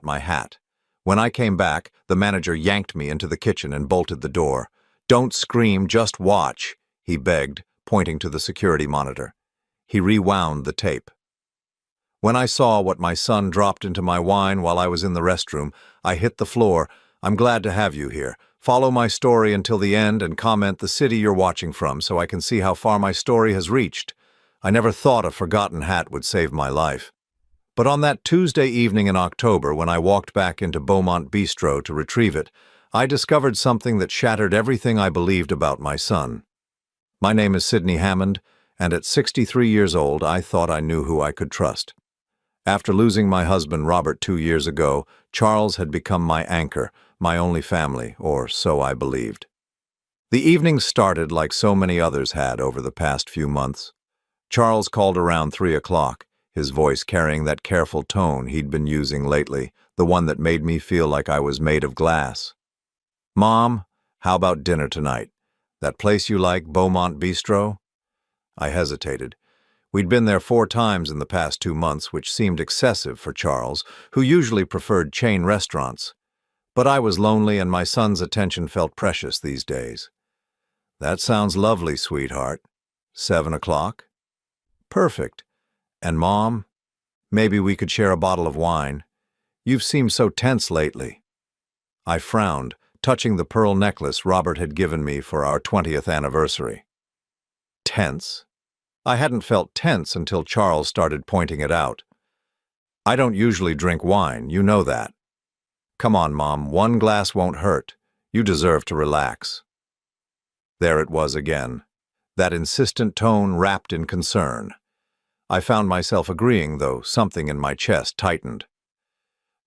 my hat. When I came back, the manager yanked me into the kitchen and bolted the door. "Don't scream, just watch," he begged, pointing to the security monitor. He rewound the tape. When I saw what my son dropped into my wine while I was in the restroom, I hit the floor. "I'm glad to have you here. Follow my story until the end and comment the city you're watching from so I can see how far my story has reached. I never thought a forgotten hat would save my life." But on that Tuesday evening in October, when I walked back into Beaumont Bistro to retrieve it, I discovered something that shattered everything I believed about my son. My name is Sidney Hammond, and at 63 years old, I thought I knew who I could trust. After losing my husband Robert 2 years ago, Charles had become my anchor, my only family, or so I believed. The evenings started like so many others had over the past few months. Charles called around 3 o'clock, his voice carrying that careful tone he'd been using lately, the one that made me feel like I was made of glass. "Mom, how about dinner tonight? That place you like, Beaumont Bistro?" I hesitated. We'd been there 4 times in the past 2 months, which seemed excessive for Charles, who usually preferred chain restaurants. But I was lonely and my son's attention felt precious these days. "That sounds lovely, sweetheart. 7 o'clock? Perfect. And Mom, maybe we could share a bottle of wine. You've seemed so tense lately." I frowned, touching the pearl necklace Robert had given me for our 20th anniversary. Tense? I hadn't felt tense until Charles started pointing it out. "I don't usually drink wine, you know that. Come on, Mom, 1 glass won't hurt. You deserve to relax." There it was again, that insistent tone wrapped in concern. I found myself agreeing, though something in my chest tightened.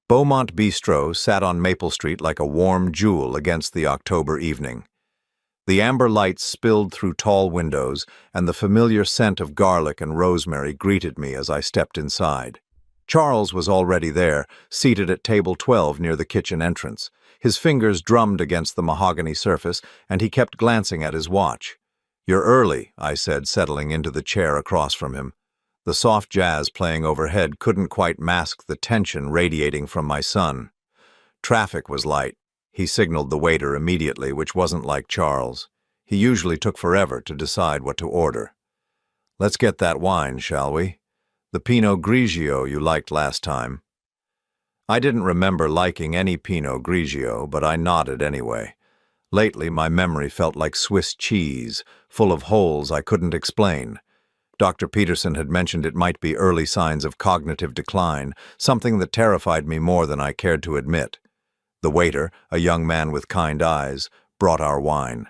Beaumont Bistro sat on Maple Street like a warm jewel against the October evening. The amber lights spilled through tall windows, and the familiar scent of garlic and rosemary greeted me as I stepped inside. Charles was already there, seated at table 12 near the kitchen entrance. His fingers drummed against the mahogany surface, and he kept glancing at his watch. "You're early," I said, settling into the chair across from him. The soft jazz playing overhead couldn't quite mask the tension radiating from my son. Traffic was light. He signaled the waiter immediately, which wasn't like Charles. He usually took forever to decide what to order. "Let's get that wine, shall we? The Pinot Grigio you liked last time." I didn't remember liking any Pinot Grigio, but I nodded anyway. Lately, my memory felt like Swiss cheese, full of holes I couldn't explain. Dr. Peterson had mentioned it might be early signs of cognitive decline, something that terrified me more than I cared to admit. The waiter, a young man with kind eyes, brought our wine.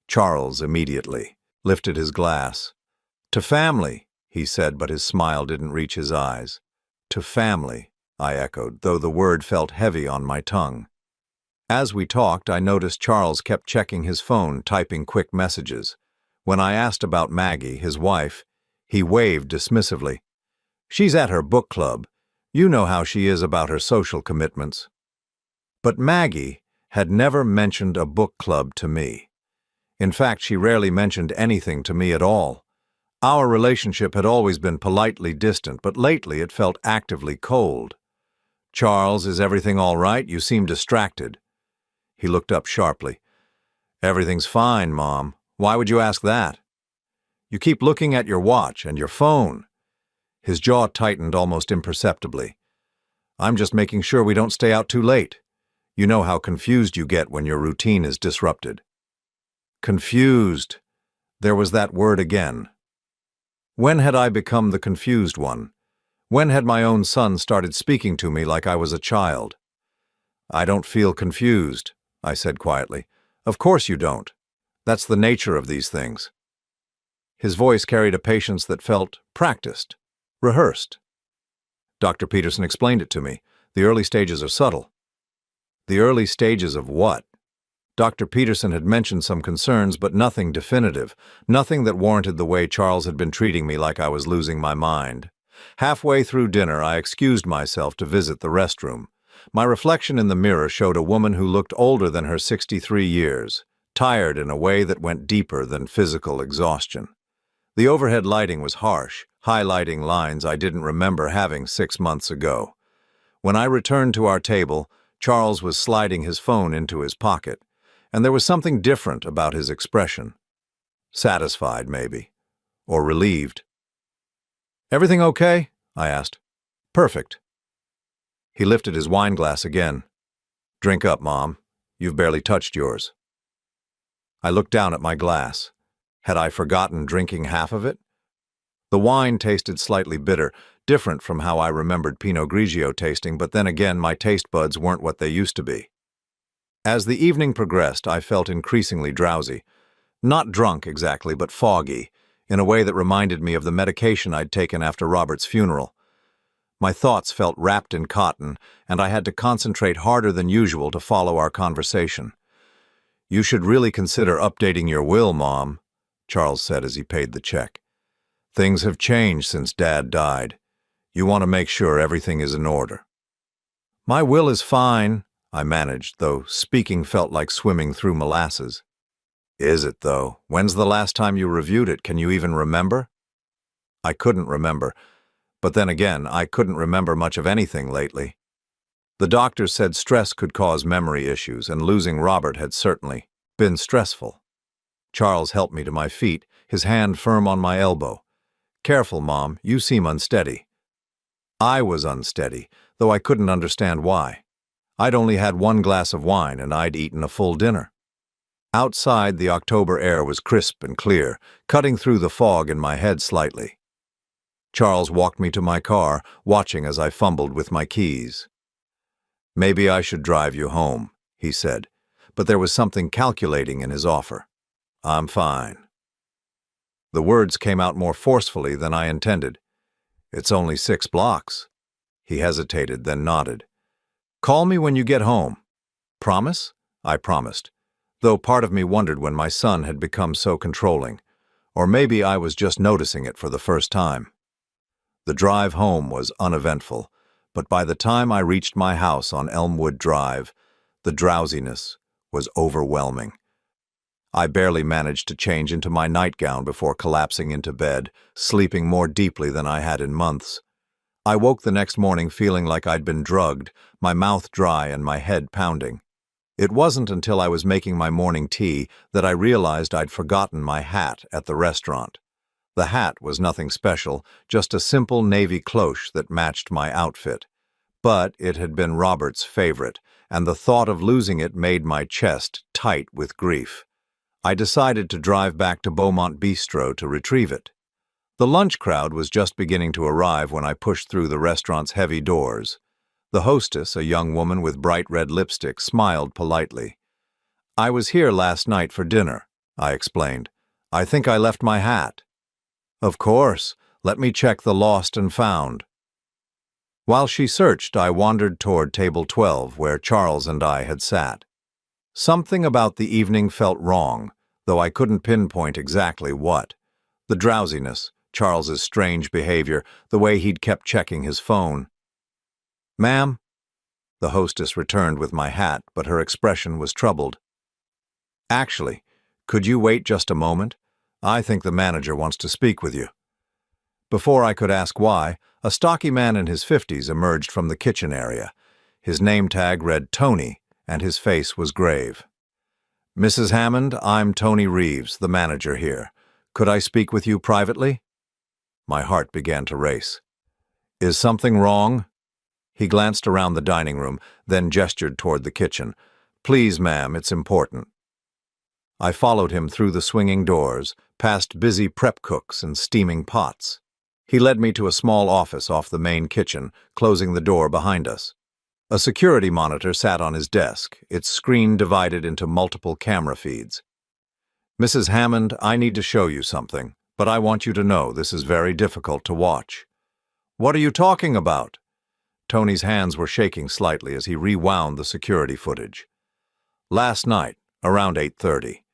Charles immediately lifted his glass. "To family," he said, but his smile didn't reach his eyes. "To family," I echoed, though the word felt heavy on my tongue. As we talked, I noticed Charles kept checking his phone, typing quick messages. When I asked about Maggie, his wife, he waved dismissively. "She's at her book club. You know how she is about her social commitments." But Maggie had never mentioned a book club to me. In fact, she rarely mentioned anything to me at all. Our relationship had always been politely distant, but lately it felt actively cold. "Charles, is everything all right? You seem distracted." He looked up sharply. "Everything's fine, Mom. Why would you ask that?" "You keep looking at your watch and your phone." His jaw tightened almost imperceptibly. "I'm just making sure we don't stay out too late. You know how confused you get when your routine is disrupted." Confused. There was that word again. When had I become the confused one? When had my own son started speaking to me like I was a child? "I don't feel confused," I said quietly. "Of course you don't. That's the nature of these things." His voice carried a patience that felt practiced, rehearsed. "Dr. Peterson explained it to me. The early stages are subtle." The early stages of what? Dr. Peterson had mentioned some concerns, but nothing definitive, nothing that warranted the way Charles had been treating me like I was losing my mind. Halfway through dinner, I excused myself to visit the restroom. My reflection in the mirror showed a woman who looked older than her 63 years, tired in a way that went deeper than physical exhaustion. The overhead lighting was harsh, highlighting lines I didn't remember having 6 months ago. When I returned to our table, Charles was sliding his phone into his pocket, and there was something different about his expression. Satisfied, maybe. Or relieved. "Everything okay?" I asked. "Perfect." He lifted his wine glass again. "Drink up, Mom. You've barely touched yours." I looked down at my glass. Had I forgotten drinking half of it? The wine tasted slightly bitter, different from how I remembered Pinot Grigio tasting, but then again my taste buds weren't what they used to be. As the evening progressed, I felt increasingly drowsy. Not drunk exactly, but foggy, in a way that reminded me of the medication I'd taken after Robert's funeral. My thoughts felt wrapped in cotton, and I had to concentrate harder than usual to follow our conversation. "You should really consider updating your will, Mom," Charles said as he paid the check. "Things have changed since Dad died. You want to make sure everything is in order." "My will is fine," I managed, though speaking felt like swimming through molasses. "Is it, though? When's the last time you reviewed it? Can you even remember?" I couldn't remember, but then again, I couldn't remember much of anything lately. The doctors said stress could cause memory issues, and losing Robert had certainly been stressful. Charles helped me to my feet, his hand firm on my elbow. "Careful, Mom, you seem unsteady." I was unsteady, though I couldn't understand why. I'd only had one glass of wine, and I'd eaten a full dinner. Outside, the October air was crisp and clear, cutting through the fog in my head slightly. Charles walked me to my car, watching as I fumbled with my keys. "Maybe I should drive you home," he said, but there was something calculating in his offer. "I'm fine." The words came out more forcefully than I intended. "It's only 6 blocks." He hesitated, then nodded. "Call me when you get home." "Promise?" I promised, though part of me wondered when my son had become so controlling. Or maybe I was just noticing it for the first time. The drive home was uneventful, but by the time I reached my house on Elmwood Drive, the drowsiness was overwhelming. I barely managed to change into my nightgown before collapsing into bed, sleeping more deeply than I had in months. I woke the next morning feeling like I'd been drugged, my mouth dry and my head pounding. It wasn't until I was making my morning tea that I realized I'd forgotten my hat at the restaurant. The hat was nothing special, just a simple navy cloche that matched my outfit. But it had been Robert's favorite, and the thought of losing it made my chest tight with grief. I decided to drive back to Beaumont Bistro to retrieve it. The lunch crowd was just beginning to arrive when I pushed through the restaurant's heavy doors. The hostess, a young woman with bright red lipstick, smiled politely. "I was here last night for dinner," I explained. "I think I left my hat." "Of course. Let me check the lost and found." While she searched, I wandered toward table 12, where Charles and I had sat. Something about the evening felt wrong, though I couldn't pinpoint exactly what. The drowsiness, Charles's strange behavior, the way he'd kept checking his phone. "Ma'am?" The hostess returned with my hat, but her expression was troubled. "Actually, could you wait just a moment? I think the manager wants to speak with you." Before I could ask why, a stocky man in his 50s emerged from the kitchen area. His name tag read Tony, and his face was grave. "Mrs. Hammond, I'm Tony Reeves, the manager here. Could I speak with you privately?" My heart began to race. "Is something wrong?" He glanced around the dining room, then gestured toward the kitchen. "Please, ma'am, it's important." I followed him through the swinging doors, past busy prep cooks and steaming pots. He led me to a small office off the main kitchen, closing the door behind us. A security monitor sat on his desk, its screen divided into multiple camera feeds. "Mrs. Hammond, I need to show you something, but I want you to know this is very difficult to watch." "What are you talking about?" Tony's hands were shaking slightly as he rewound the security footage. "Last night, around 8:30,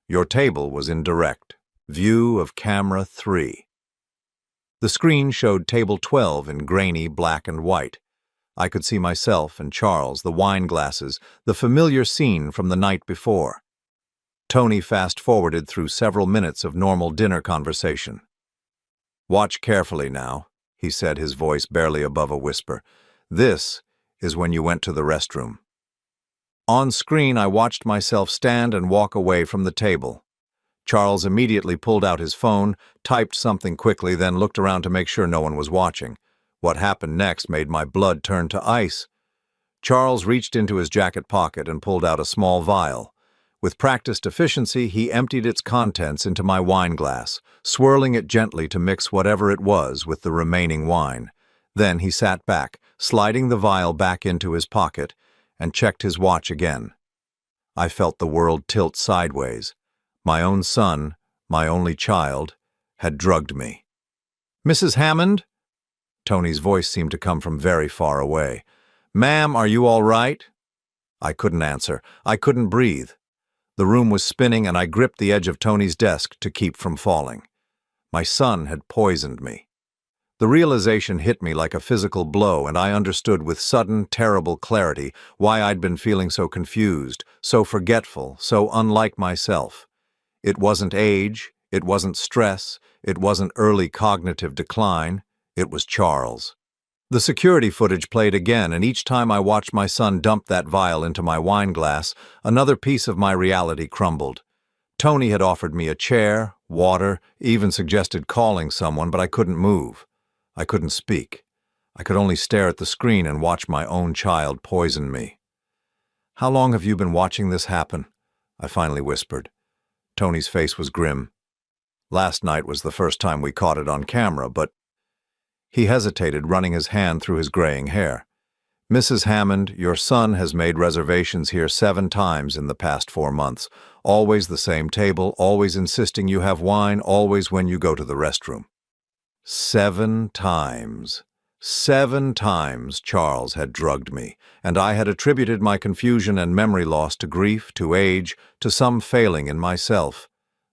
your table was in direct view of camera 3. The screen showed table 12 in grainy black and white. I could see myself and Charles, the wine glasses, the familiar scene from the night before. Tony fast-forwarded through several minutes of normal dinner conversation. "Watch carefully now," he said, his voice barely above a whisper. "This is when you went to the restroom. On screen, I watched myself stand and walk away from the table. Charles immediately pulled out his phone, typed something quickly, then looked around to make sure no one was watching. What happened next made my blood turn to ice. Charles reached into his jacket pocket and pulled out a small vial. With practiced efficiency, he emptied its contents into my wine glass, swirling it gently to mix whatever it was with the remaining wine. Then he sat back, sliding the vial back into his pocket, and checked his watch again. I felt the world tilt sideways. My own son, my only child, had drugged me. "Mrs. Hammond?" Tony's voice seemed to come from very far away. "Ma'am, are you all right?" I couldn't answer. I couldn't breathe. The room was spinning, and I gripped the edge of Tony's desk to keep from falling. My son had poisoned me. The realization hit me like a physical blow, and I understood with sudden, terrible clarity why I'd been feeling so confused, so forgetful, so unlike myself. It wasn't age, it wasn't stress, it wasn't early cognitive decline, it was Charles. The security footage played again, and each time I watched my son dump that vial into my wine glass, another piece of my reality crumbled. Tony had offered me a chair, water, even suggested calling someone, but I couldn't move. I couldn't speak. I could only stare at the screen and watch my own child poison me. "How long have you been watching this happen?" I finally whispered. Tony's face was grim. "Last night was the first time we caught it on camera, but—" He hesitated, running his hand through his graying hair. "Mrs. Hammond, your son has made reservations here 7 times in the past 4 months. Always the same table, always insisting you have wine, always when you go to the restroom." 7 times. 7 times Charles had drugged me, and I had attributed my confusion and memory loss to grief, to age, to some failing in myself.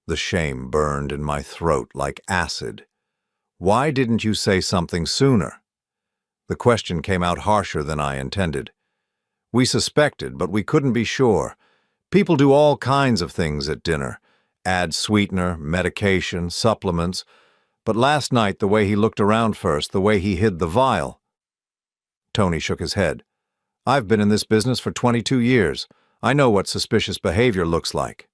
The shame burned in my throat like acid. "Why didn't you say something sooner?" The question came out harsher than I intended. "We suspected, but we couldn't be sure. People do all kinds of things at dinner. Add sweetener, medication, supplements. But last night, the way he looked around first, the way he hid the vial—" Tony shook his head. "I've been in this business for 22 years. I know what suspicious behavior looks like."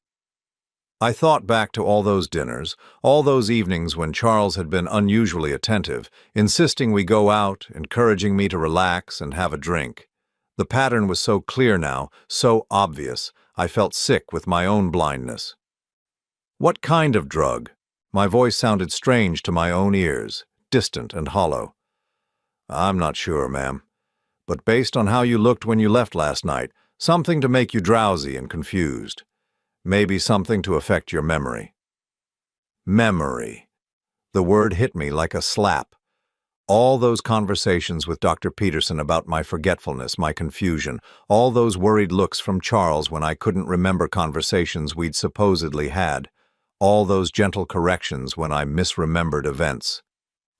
I thought back to all those dinners, all those evenings when Charles had been unusually attentive, insisting we go out, encouraging me to relax and have a drink. The pattern was so clear now, so obvious, I felt sick with my own blindness. "What kind of drug?" My voice sounded strange to my own ears, distant and hollow. "I'm not sure, ma'am. But based on how you looked when you left last night, something to make you drowsy and confused. Maybe something to affect your memory." Memory. The word hit me like a slap. All those conversations with Dr. Peterson about my forgetfulness, my confusion, all those worried looks from Charles when I couldn't remember conversations we'd supposedly had, all those gentle corrections when I misremembered events.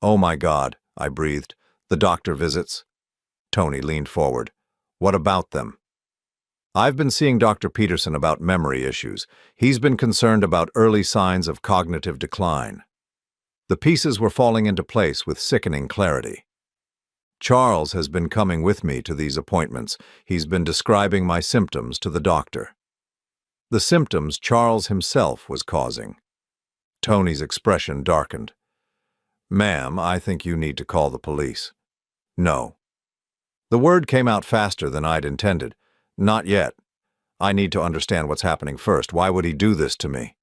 "Oh my God," I breathed. "The doctor visits?" Tony leaned forward. "What about them?" "I've been seeing Dr. Peterson about memory issues. He's been concerned about early signs of cognitive decline." The pieces were falling into place with sickening clarity. "Charles has been coming with me to these appointments. He's been describing my symptoms to the doctor." The symptoms Charles himself was causing. Tony's expression darkened. "Ma'am, I think you need to call the police." "No." The word came out faster than I'd intended. "Not yet. I need to understand what's happening first. Why would he do this to me?"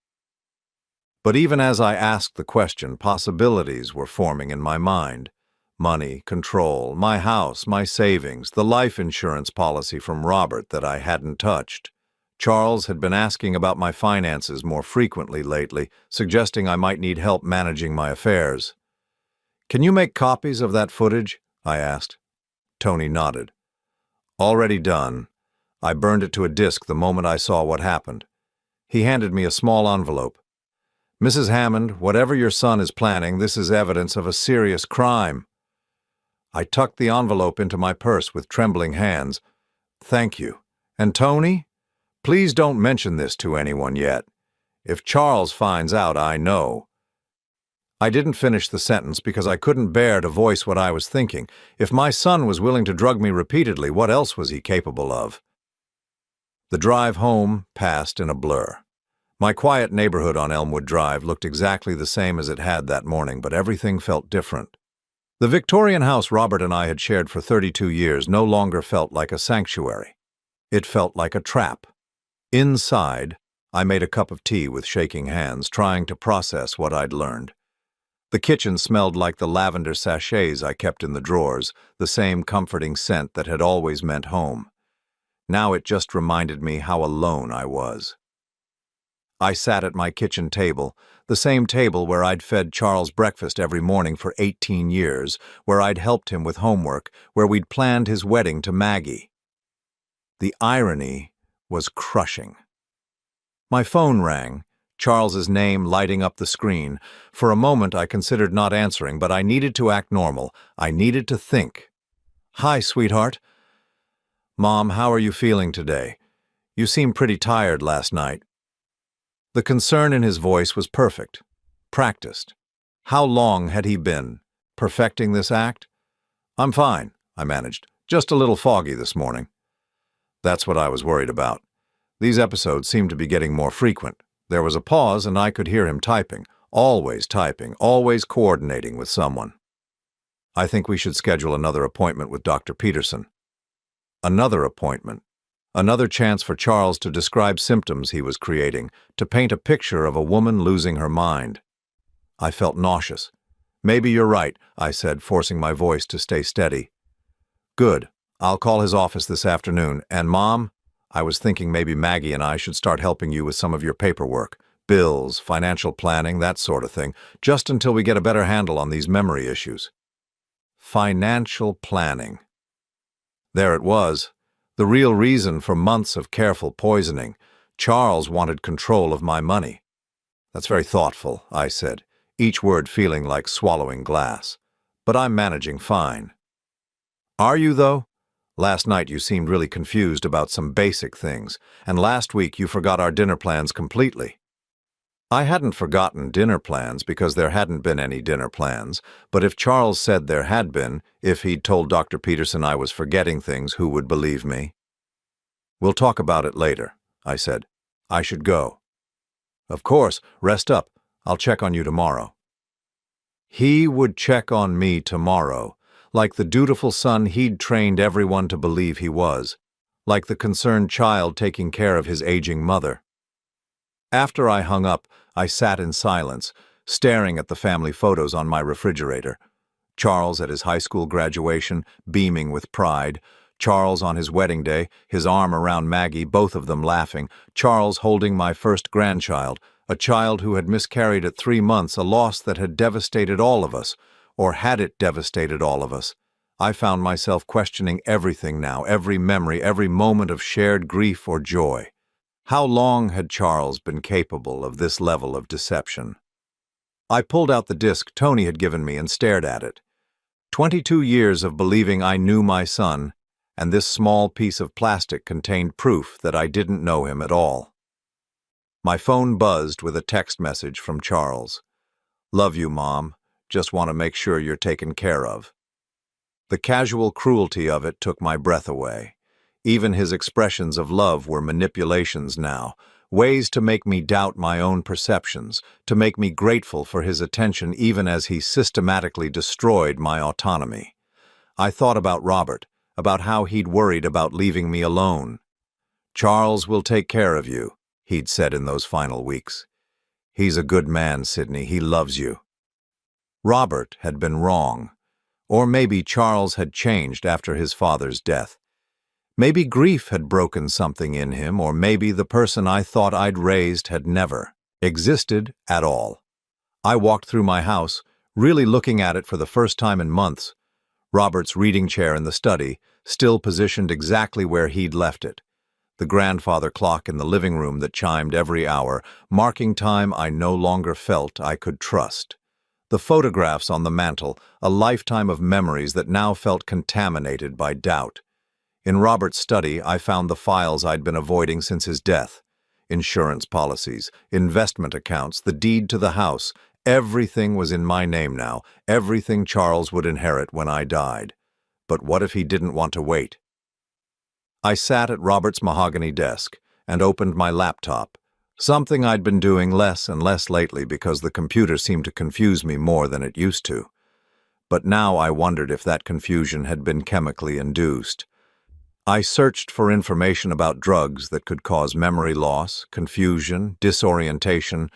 But even as I asked the question, possibilities were forming in my mind. Money, control, my house, my savings, the life insurance policy from Robert that I hadn't touched. Charles had been asking about my finances more frequently lately, suggesting I might need help managing my affairs. "Can you make copies of that footage?" I asked. Tony nodded. "Already done. I burned it to a disk the moment I saw what happened." He handed me a small envelope. "Mrs. Hammond, whatever your son is planning, this is evidence of a serious crime." I tucked the envelope into my purse with trembling hands. "Thank you. And Tony? Please don't mention this to anyone yet. If Charles finds out, I know." I didn't finish the sentence because I couldn't bear to voice what I was thinking. If my son was willing to drug me repeatedly, what else was he capable of? The drive home passed in a blur. My quiet neighborhood on Elmwood Drive looked exactly the same as it had that morning, but everything felt different. The Victorian house Robert and I had shared for 32 years no longer felt like a sanctuary. It felt like a trap. Inside, I made a cup of tea with shaking hands, trying to process what I'd learned. The kitchen smelled like the lavender sachets I kept in the drawers, the same comforting scent that had always meant home. Now it just reminded me how alone I was. I sat at my kitchen table, the same table where I'd fed Charles breakfast every morning for 18 years, where I'd helped him with homework, where we'd planned his wedding to Maggie. The irony was crushing. My phone rang, Charles's name lighting up the screen. For a moment I considered not answering, but I needed to act normal. I needed to think. "Hi, sweetheart." "Mom, how are you feeling today? You seemed pretty tired last night." The concern in his voice was perfect, practiced. How long had he been perfecting this act? "I'm fine," I managed. "Just a little foggy this morning." That's what I was worried about. These episodes seemed to be getting more frequent. There was a pause and I could hear him typing, always coordinating with someone. "I think we should schedule another appointment with Dr. Peterson." Another appointment. Another chance for Charles to describe symptoms he was creating, to paint a picture of a woman losing her mind. I felt nauseous. "Maybe you're right," I said, forcing my voice to stay steady. "Good. I'll call his office this afternoon. And Mom, I was thinking maybe Maggie and I should start helping you with some of your paperwork, bills, financial planning, that sort of thing, just until we get a better handle on these memory issues." Financial planning. There it was, the real reason for months of careful poisoning. Charles wanted control of my money. "That's very thoughtful," I said, each word feeling like swallowing glass. "But I'm managing fine." "Are you, though? Last night you seemed really confused about some basic things, and last week you forgot our dinner plans completely." I hadn't forgotten dinner plans because there hadn't been any dinner plans, but if Charles said there had been, if he'd told Dr. Peterson I was forgetting things, who would believe me? "We'll talk about it later," I said. "I should go." "Of course, rest up. I'll check on you tomorrow." He would check on me tomorrow, like the dutiful son he'd trained everyone to believe he was, like the concerned child taking care of his aging mother. After I hung up, I sat in silence, staring at the family photos on my refrigerator. Charles at his high school graduation, beaming with pride. Charles on his wedding day, his arm around Maggie, both of them laughing. Charles holding my first grandchild, a child who had miscarried at 3 months, a loss that had devastated all of us. Or had it devastated all of us? I found myself questioning everything now, every memory, every moment of shared grief or joy. How long had Charles been capable of this level of deception? I pulled out the disc Tony had given me and stared at it. 22 years of believing I knew my son, and this small piece of plastic contained proof that I didn't know him at all. My phone buzzed with a text message from Charles. "Love you, Mom. Just want to make sure you're taken care of." The casual cruelty of it took my breath away. Even his expressions of love were manipulations now, ways to make me doubt my own perceptions, to make me grateful for his attention even as he systematically destroyed my autonomy. I thought about Robert, about how he'd worried about leaving me alone. "Charles will take care of you," he'd said in those final weeks. "He's a good man, Sydney. He loves you." Robert had been wrong. Or maybe Charles had changed after his father's death. Maybe grief had broken something in him, or maybe the person I thought I'd raised had never existed at all. I walked through my house, really looking at it for the first time in months. Robert's reading chair in the study, still positioned exactly where he'd left it. The grandfather clock in the living room that chimed every hour, marking time I no longer felt I could trust. The photographs on the mantel, a lifetime of memories that now felt contaminated by doubt. In Robert's study, I found the files I'd been avoiding since his death. Insurance policies, investment accounts, the deed to the house, Everything was in my name now, everything Charles would inherit when I died. But what if he didn't want to wait? I sat at Robert's mahogany desk and opened my laptop, something I'd been doing less and less lately because the computer seemed to confuse me more than it used to. But now I wondered if that confusion had been chemically induced. I searched for information about drugs that could cause memory loss, confusion, disorientation.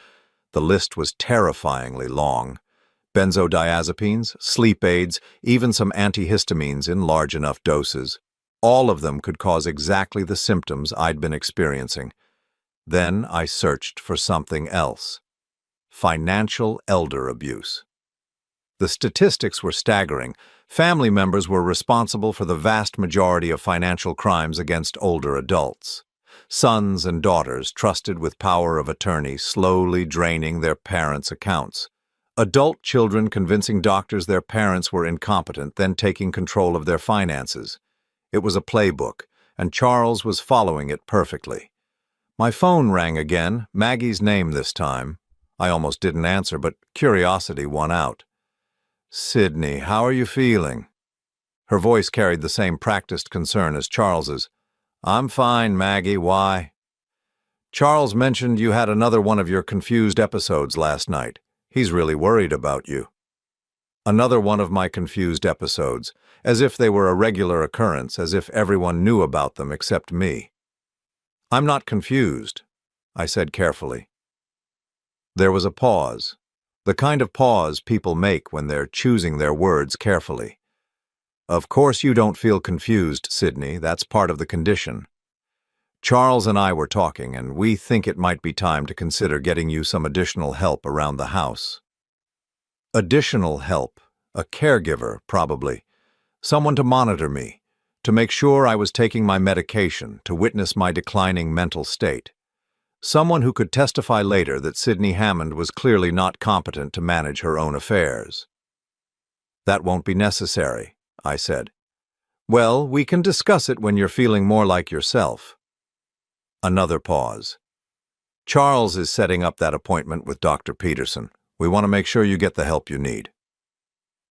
The list was terrifyingly long. Benzodiazepines, sleep aids, even some antihistamines in large enough doses. All of them could cause exactly the symptoms I'd been experiencing. Then I searched for something else. Financial elder abuse. The statistics were staggering. Family members were responsible for the vast majority of financial crimes against older adults. Sons and daughters trusted with power of attorney, slowly draining their parents' accounts. Adult children convincing doctors their parents were incompetent, then taking control of their finances. It was a playbook, and Charles was following it perfectly. My phone rang again, Maggie's name this time. I almost didn't answer, but curiosity won out. "Sydney, how are you feeling?" Her voice carried the same practiced concern as Charles's. "I'm fine, Maggie. Why?" "Charles mentioned you had another one of your confused episodes last night. He's really worried about you." Another one of my confused episodes, as if they were a regular occurrence, as if everyone knew about them except me. "I'm not confused," I said carefully. There was a pause, the kind of pause people make when they're choosing their words carefully. "Of course you don't feel confused, Sydney. That's part of the condition. Charles and I were talking, and we think it might be time to consider getting you some additional help around the house." Additional help. A caregiver, probably. Someone to monitor me, to make sure I was taking my medication, to witness my declining mental state. Someone who could testify later that Sydney Hammond was clearly not competent to manage her own affairs. "That won't be necessary," I said. "Well, we can discuss it when you're feeling more like yourself." Another pause. "Charles is setting up that appointment with Dr. Peterson. We want to make sure you get the help you need."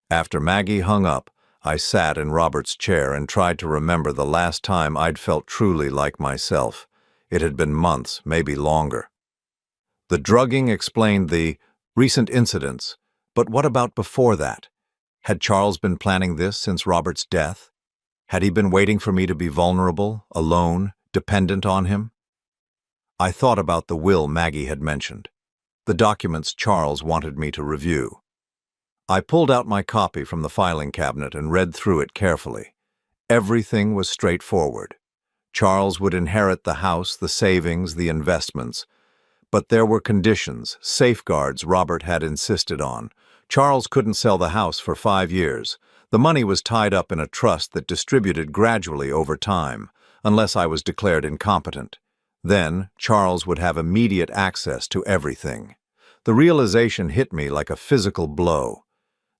After Maggie hung up, I sat in Robert's chair and tried to remember the last time I'd felt truly like myself. It had been months, maybe longer. The drugging explained the recent incidents, but what about before that? Had Charles been planning this since Robert's death? Had he been waiting for me to be vulnerable, alone, dependent on him? I thought about the will Maggie had mentioned, the documents Charles wanted me to review. I pulled out my copy from the filing cabinet and read through it carefully. Everything was straightforward. Charles would inherit the house, the savings, the investments. But there were conditions, safeguards Robert had insisted on. Charles couldn't sell the house for 5 years. The money was tied up in a trust that distributed gradually over time, unless I was declared incompetent. Then, Charles would have immediate access to everything. The realization hit me like a physical blow.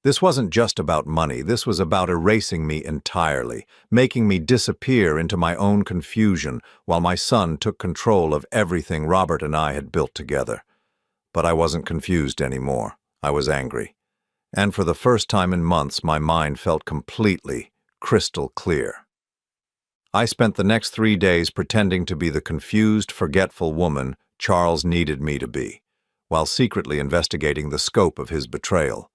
This wasn't just about money, this was about erasing me entirely, making me disappear into my own confusion while my son took control of everything Robert and I had built together. But I wasn't confused anymore. I was angry. And for the first time in months, my mind felt completely, crystal clear. I spent the next 3 days pretending to be the confused, forgetful woman Charles needed me to be, while secretly investigating the scope of his betrayal.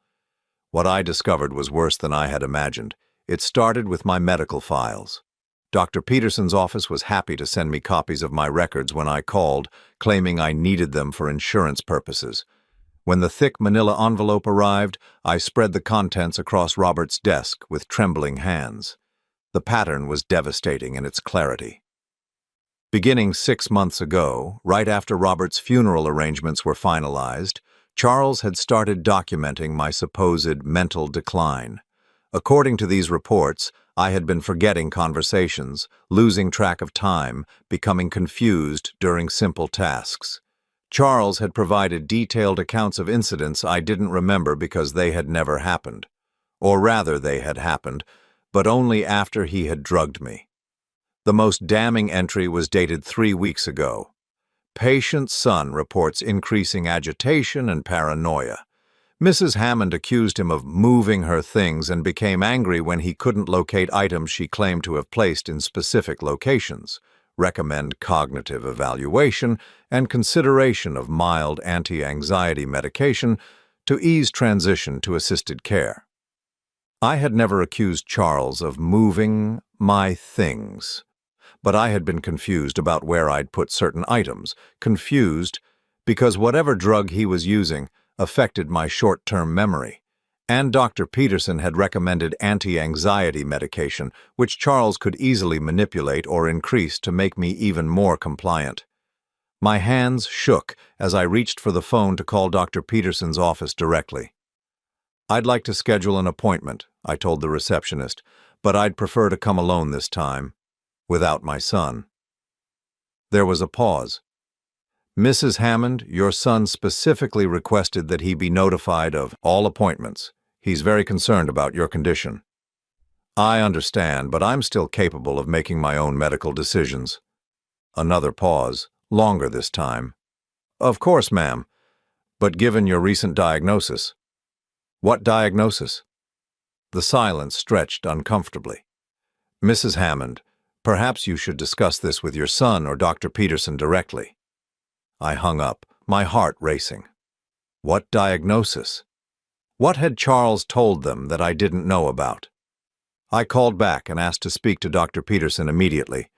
What I discovered was worse than I had imagined. It started with my medical files. Dr. Peterson's office was happy to send me copies of my records when I called, claiming I needed them for insurance purposes. When the thick manila envelope arrived, I spread the contents across Robert's desk with trembling hands. The pattern was devastating in its clarity. Beginning 6 months ago, right after Robert's funeral arrangements were finalized, Charles had started documenting my supposed mental decline. According to these reports, I had been forgetting conversations, losing track of time, becoming confused during simple tasks. Charles had provided detailed accounts of incidents I didn't remember because they had never happened. Or rather, they had happened, but only after he had drugged me. The most damning entry was dated 3 weeks ago. Patient's son reports increasing agitation and paranoia. Mrs. Hammond accused him of moving her things and became angry when he couldn't locate items she claimed to have placed in specific locations, recommend cognitive evaluation, and consideration of mild anti-anxiety medication to ease transition to assisted care. I had never accused Charles of moving my things, but I had been confused about where I'd put certain items, confused because whatever drug he was using affected my short-term memory, and Dr. Peterson had recommended anti-anxiety medication, which Charles could easily manipulate or increase to make me even more compliant. My hands shook as I reached for the phone to call Dr. Peterson's office directly. "I'd like to schedule an appointment," I told the receptionist, "but I'd prefer to come alone this time, without my son." There was a pause. "Mrs. Hammond, your son specifically requested that he be notified of all appointments. He's very concerned about your condition." "I understand, but I'm still capable of making my own medical decisions." Another pause, longer this time. "Of course, ma'am, but given your recent diagnosis." "What diagnosis?" The silence stretched uncomfortably. "Mrs. Hammond, perhaps you should discuss this with your son or Dr. Peterson directly." I hung up, my heart racing. What diagnosis? What had Charles told them that I didn't know about? I called back and asked to speak to Dr. Peterson immediately.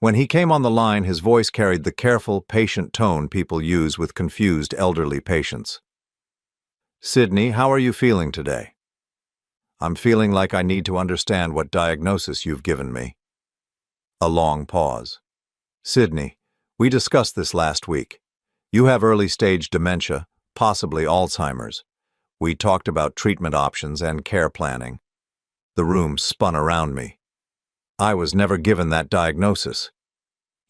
When he came on the line, his voice carried the careful, patient tone people use with confused elderly patients. "Sydney, how are you feeling today?" "I'm feeling like I need to understand what diagnosis you've given me." A long pause. "Sydney, we discussed this last week. You have early-stage dementia, possibly Alzheimer's. We talked about treatment options and care planning." The room spun around me. "I was never given that diagnosis."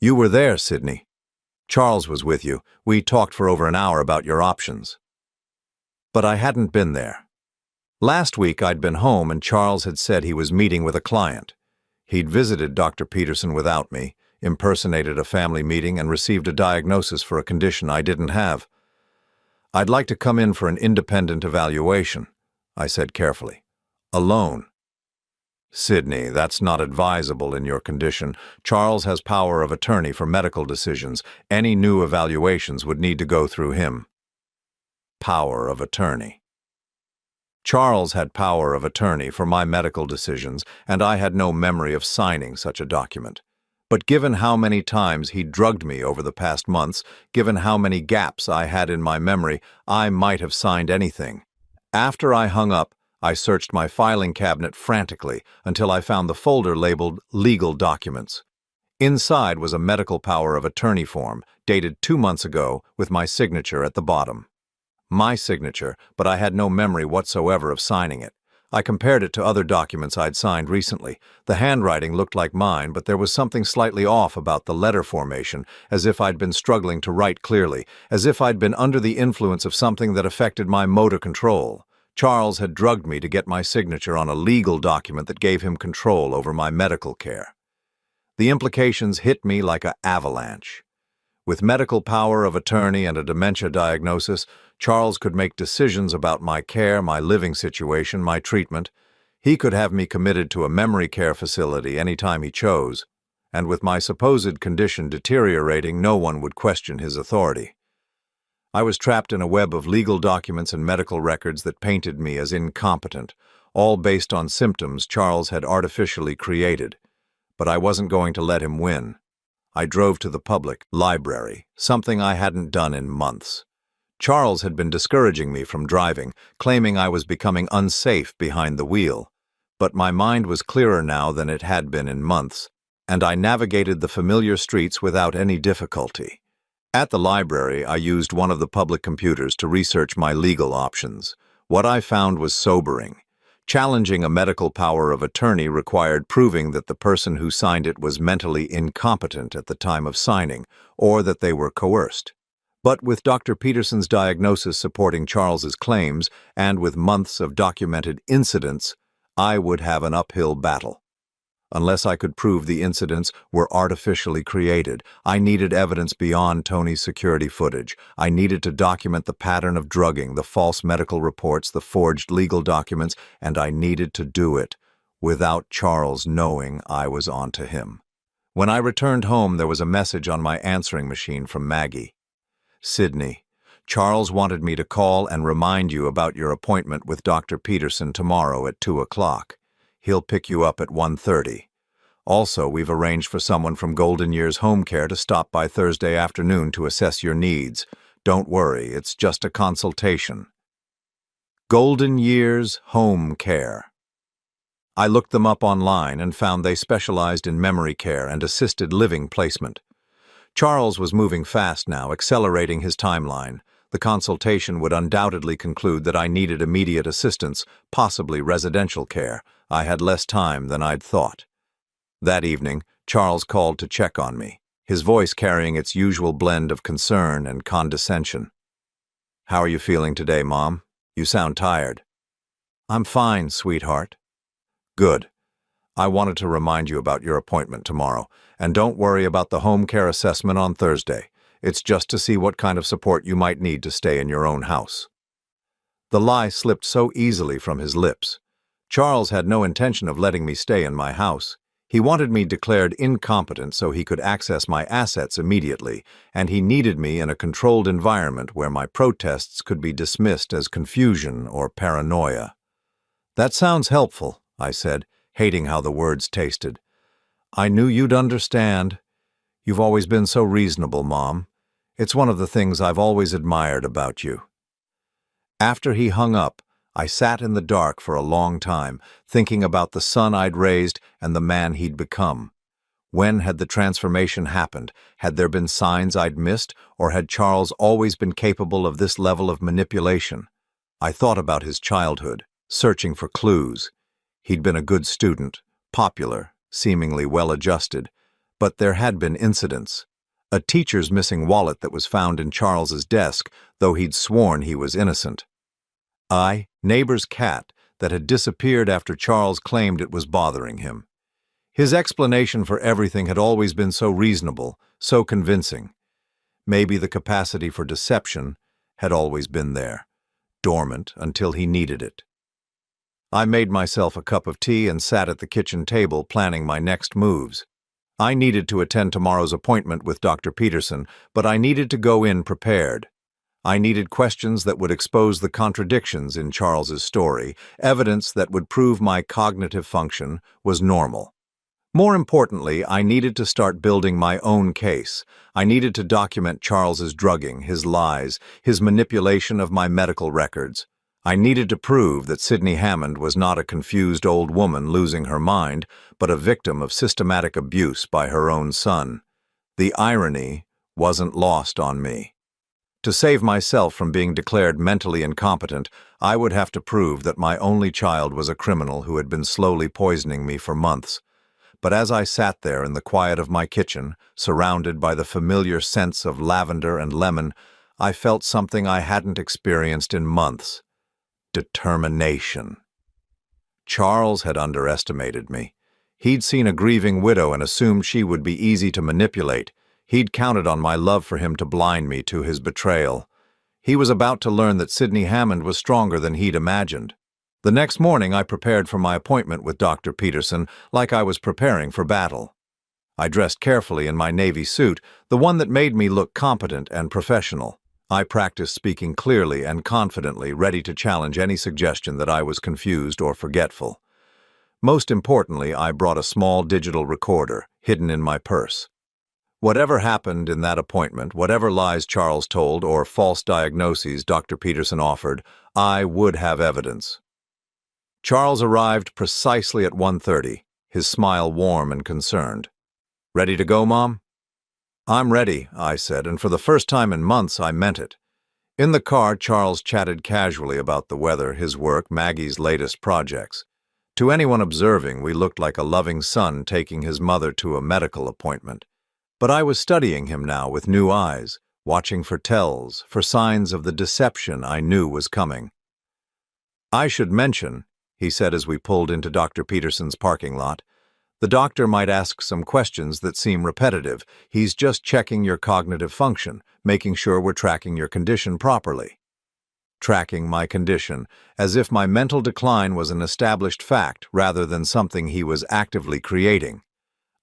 "You were there, Sydney. Charles was with you. We talked for over an hour about your options." But I hadn't been there. Last week I'd been home and Charles had said he was meeting with a client. He'd visited Dr. Peterson without me, impersonated a family meeting, and received a diagnosis for a condition I didn't have. "I'd like to come in for an independent evaluation," I said carefully. "Alone." "Sydney, that's not advisable in your condition. Charles has power of attorney for medical decisions. Any new evaluations would need to go through him." Power of attorney. Charles had power of attorney for my medical decisions, and I had no memory of signing such a document. But given how many times he drugged me over the past months, given how many gaps I had in my memory, I might have signed anything. After I hung up, I searched my filing cabinet frantically until I found the folder labeled Legal Documents. Inside was a medical power of attorney form, dated 2 months ago, with my signature at the bottom. My signature, but I had no memory whatsoever of signing it. I compared it to other documents I'd signed recently. The handwriting looked like mine, but there was something slightly off about the letter formation, as if I'd been struggling to write clearly, as if I'd been under the influence of something that affected my motor control. Charles had drugged me to get my signature on a legal document that gave him control over my medical care. The implications hit me like an avalanche. With medical power of attorney and a dementia diagnosis, Charles could make decisions about my care, my living situation, my treatment. He could have me committed to a memory care facility any time he chose, and with my supposed condition deteriorating, no one would question his authority. I was trapped in a web of legal documents and medical records that painted me as incompetent, all based on symptoms Charles had artificially created. But I wasn't going to let him win. I drove to the public library, something I hadn't done in months. Charles had been discouraging me from driving, claiming I was becoming unsafe behind the wheel. But my mind was clearer now than it had been in months, and I navigated the familiar streets without any difficulty. At the library, I used one of the public computers to research my legal options. What I found was sobering. Challenging a medical power of attorney required proving that the person who signed it was mentally incompetent at the time of signing, or that they were coerced. But with Dr. Peterson's diagnosis supporting Charles's claims, and with months of documented incidents, I would have an uphill battle. Unless I could prove the incidents were artificially created, I needed evidence beyond Tony's security footage. I needed to document the pattern of drugging, the false medical reports, the forged legal documents, and I needed to do it without Charles knowing I was onto him. When I returned home, there was a message on my answering machine from Maggie. Sydney, Charles wanted me to call and remind you about your appointment with Dr. Peterson tomorrow at 2 o'clock. He'll pick you up at 1:30. Also, we've arranged for someone from Golden Years Home Care to stop by Thursday afternoon to assess your needs. Don't worry, it's just a consultation. Golden Years Home Care. I looked them up online and found they specialized in memory care and assisted living placement. Charles was moving fast now, accelerating his timeline. The consultation would undoubtedly conclude that I needed immediate assistance, possibly residential care. I had less time than I'd thought. That evening, Charles called to check on me, his voice carrying its usual blend of concern and condescension. "How are you feeling today, Mom? You sound tired." "I'm fine, sweetheart." "Good. I wanted to remind you about your appointment tomorrow, and don't worry about the home care assessment on Thursday. It's just to see what kind of support you might need to stay in your own house." The lie slipped so easily from his lips. Charles had no intention of letting me stay in my house. He wanted me declared incompetent so he could access my assets immediately, and he needed me in a controlled environment where my protests could be dismissed as confusion or paranoia. "That sounds helpful," I said, hating how the words tasted. "I knew you'd understand. You've always been so reasonable, Mom. It's one of the things I've always admired about you." After he hung up, I sat in the dark for a long time, thinking about the son I'd raised and the man he'd become. When had the transformation happened? Had there been signs I'd missed, or had Charles always been capable of this level of manipulation? I thought about his childhood, searching for clues. He'd been a good student, popular, seemingly well-adjusted, but there had been incidents. A teacher's missing wallet that was found in Charles's desk, though he'd sworn he was innocent. Neighbor's cat that had disappeared after Charles claimed it was bothering him. His explanation for everything had always been so reasonable, so convincing. Maybe the capacity for deception had always been there, dormant until he needed it. I made myself a cup of tea and sat at the kitchen table planning my next moves. I needed to attend tomorrow's appointment with Dr. Peterson, but I needed to go in prepared. I needed questions that would expose the contradictions in Charles's story, evidence that would prove my cognitive function was normal. More importantly, I needed to start building my own case. I needed to document Charles's drugging, his lies, his manipulation of my medical records. I needed to prove that Sydney Hammond was not a confused old woman losing her mind, but a victim of systematic abuse by her own son. The irony wasn't lost on me. To save myself from being declared mentally incompetent, I would have to prove that my only child was a criminal who had been slowly poisoning me for months. But as I sat there in the quiet of my kitchen, surrounded by the familiar scents of lavender and lemon, I felt something I hadn't experienced in months. Determination. Charles had underestimated me. He'd seen a grieving widow and assumed she would be easy to manipulate. He'd counted on my love for him to blind me to his betrayal. He was about to learn that Sydney Hammond was stronger than he'd imagined. The next morning, I prepared for my appointment with Dr. Peterson like I was preparing for battle. I dressed carefully in my navy suit, the one that made me look competent and professional. I practiced speaking clearly and confidently, ready to challenge any suggestion that I was confused or forgetful. Most importantly, I brought a small digital recorder, hidden in my purse. Whatever happened in that appointment, whatever lies Charles told or false diagnoses Dr. Peterson offered, I would have evidence. Charles arrived precisely at 1:30, his smile warm and concerned. "Ready to go, Mom?" "I'm ready," I said, and for the first time in months I meant it. In the car, Charles chatted casually about the weather, his work, Maggie's latest projects. To anyone observing, we looked like a loving son taking his mother to a medical appointment. But I was studying him now with new eyes, watching for tells, for signs of the deception I knew was coming. "I should mention," he said as we pulled into Dr. Peterson's parking lot, The doctor might ask some questions that seem repetitive. He's just checking your cognitive function, making sure we're tracking your condition properly. Tracking my condition, as if my mental decline was an established fact rather than something he was actively creating.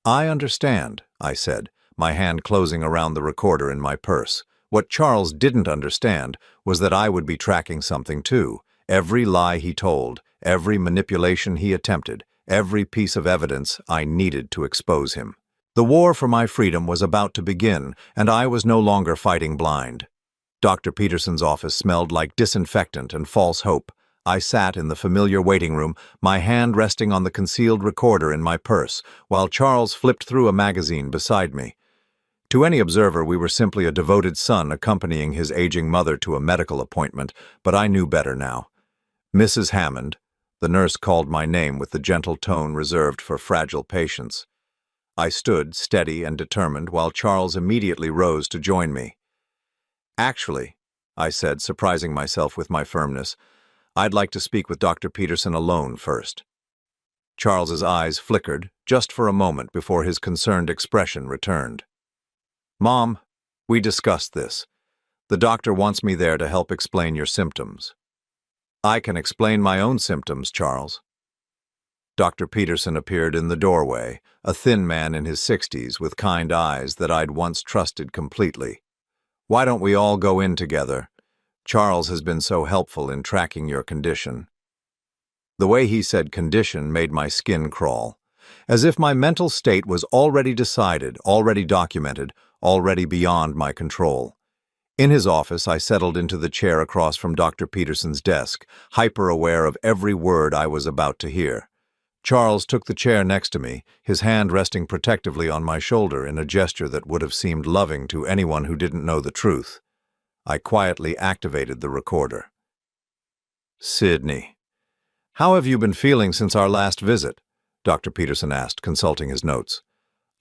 I understand, I said, my hand closing around the recorder in my purse. What Charles didn't understand was that I would be tracking something too. Every lie he told, every manipulation he attempted, every piece of evidence I needed to expose him. The war for my freedom was about to begin, and I was no longer fighting blind. Dr. Peterson's office smelled like disinfectant and false hope. I sat in the familiar waiting room, my hand resting on the concealed recorder in my purse, while Charles flipped through a magazine beside me. To any observer, we were simply a devoted son accompanying his aging mother to a medical appointment, but I knew better now. Mrs. Hammond, the nurse called my name with the gentle tone reserved for fragile patients. I stood, steady and determined, while Charles immediately rose to join me. "Actually," I said, surprising myself with my firmness, "I'd like to speak with Dr. Peterson alone first." Charles's eyes flickered, just for a moment before his concerned expression returned. "Mom, we discussed this. The doctor wants me there to help explain your symptoms." "I can explain my own symptoms, Charles." Dr. Peterson appeared in the doorway, a thin man in his 60s with kind eyes that I'd once trusted completely. "Why don't we all go in together? Charles has been so helpful in tracking your condition." The way he said condition made my skin crawl, as if my mental state was already decided, already documented, already beyond my control. In his office, I settled into the chair across from Dr. Peterson's desk, hyper-aware of every word I was about to hear. Charles took the chair next to me, his hand resting protectively on my shoulder in a gesture that would have seemed loving to anyone who didn't know the truth. I quietly activated the recorder. "Sydney, how have you been feeling since our last visit?" Dr. Peterson asked, consulting his notes.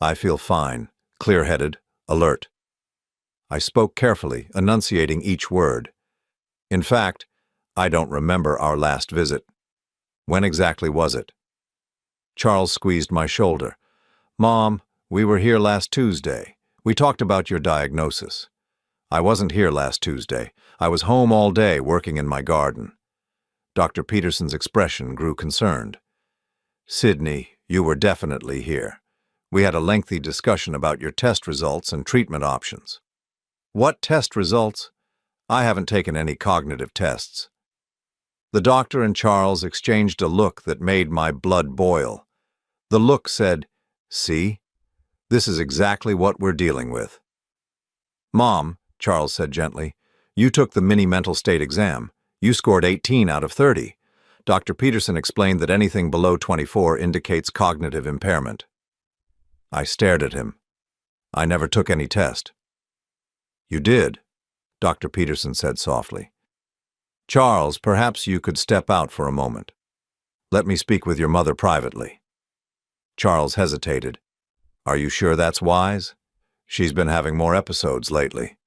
"I feel fine, clear-headed, alert." I spoke carefully, enunciating each word. "In fact, I don't remember our last visit. When exactly was it?" Charles squeezed my shoulder. "Mom, we were here last Tuesday. We talked about your diagnosis." "I wasn't here last Tuesday. I was home all day working in my garden." Dr. Peterson's expression grew concerned. "Sydney, you were definitely here. We had a lengthy discussion about your test results and treatment options." "What test results? I haven't taken any cognitive tests." The doctor and Charles exchanged a look that made my blood boil. The look said, "See? This is exactly what we're dealing with." "Mom," Charles said gently, "you took the mini mental state exam. You scored 18 out of 30. Dr. Peterson explained that anything below 24 indicates cognitive impairment." I stared at him. "I never took any test." "You did," Dr. Peterson said softly. "Charles, perhaps you could step out for a moment. Let me speak with your mother privately." Charles hesitated. "Are you sure that's wise? She's been having more episodes lately."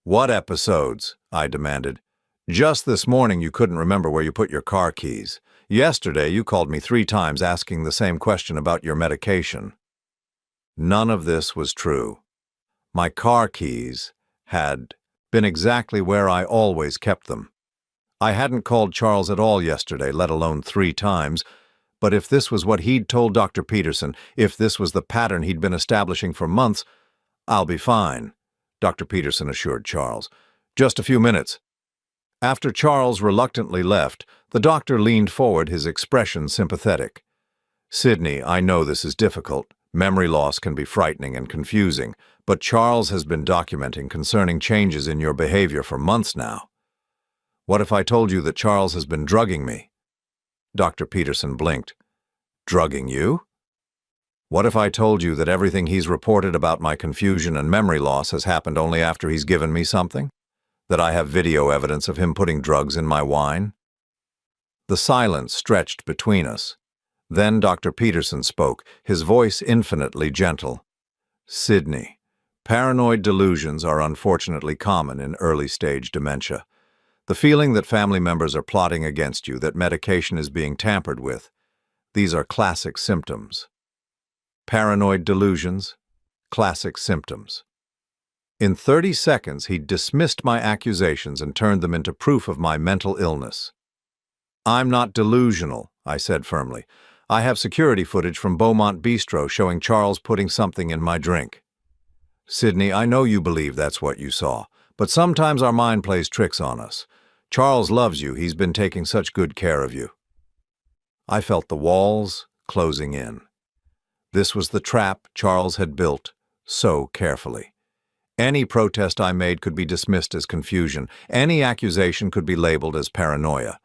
"What episodes?" I demanded. "Just this morning you couldn't remember where you put your car keys. Yesterday you called me 3 times asking the same question about your medication." None of this was true. My car keys had been exactly where I always kept them. I hadn't called Charles at all yesterday, let alone 3 times, but if this was what he'd told Dr. Peterson, if this was the pattern he'd been establishing for months, "I'll be fine," Dr. Peterson assured Charles. "Just a few minutes." After Charles reluctantly left, the doctor leaned forward, his expression sympathetic. "Sydney, I know this is difficult. Memory loss can be frightening and confusing, but Charles has been documenting concerning changes in your behavior for months now. What if I told you that Charles has been drugging me?" Dr. Peterson blinked. "Drugging you?" "What if I told you that everything he's reported about my confusion and memory loss has happened only after he's given me something? That I have video evidence of him putting drugs in my wine?" The silence stretched between us. Then Dr. Peterson spoke, his voice infinitely gentle. "Sydney, paranoid delusions are unfortunately common in early-stage dementia. The feeling that family members are plotting against you, that medication is being tampered with, these are classic symptoms. Paranoid delusions, classic symptoms. In 30 seconds, he dismissed my accusations and turned them into proof of my mental illness. "I'm not delusional," I said firmly. "I have security footage from Beaumont Bistro showing Charles putting something in my drink." "Sydney, I know you believe that's what you saw, but sometimes our mind plays tricks on us. Charles loves you. He's been taking such good care of you." I felt the walls closing in. This was the trap Charles had built so carefully. Any protest I made could be dismissed as confusion. Any accusation could be labeled as paranoia.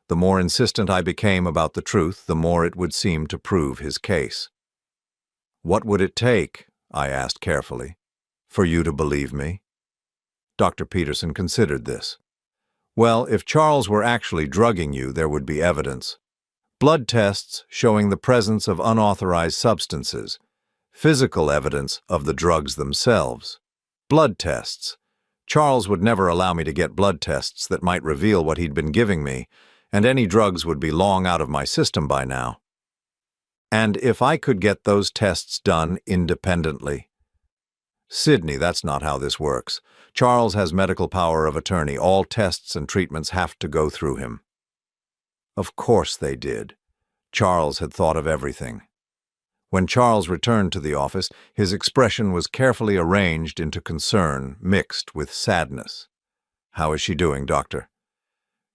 The more insistent I became about the truth, the more it would seem to prove his case. "What would it take," I asked carefully, "for you to believe me?" Dr. Peterson considered this. "Well, if Charles were actually drugging you, there would be evidence. Blood tests showing the presence of unauthorized substances. Physical evidence of the drugs themselves. Blood tests. Charles would never allow me to get blood tests that might reveal what he'd been giving me, and any drugs would be long out of my system by now. And if I could get those tests done independently?" "Sydney, that's not how this works. Charles has medical power of attorney. All tests and treatments have to go through him." Of course they did. Charles had thought of everything. When Charles returned to the office, his expression was carefully arranged into concern mixed with sadness. "How is she doing, doctor?"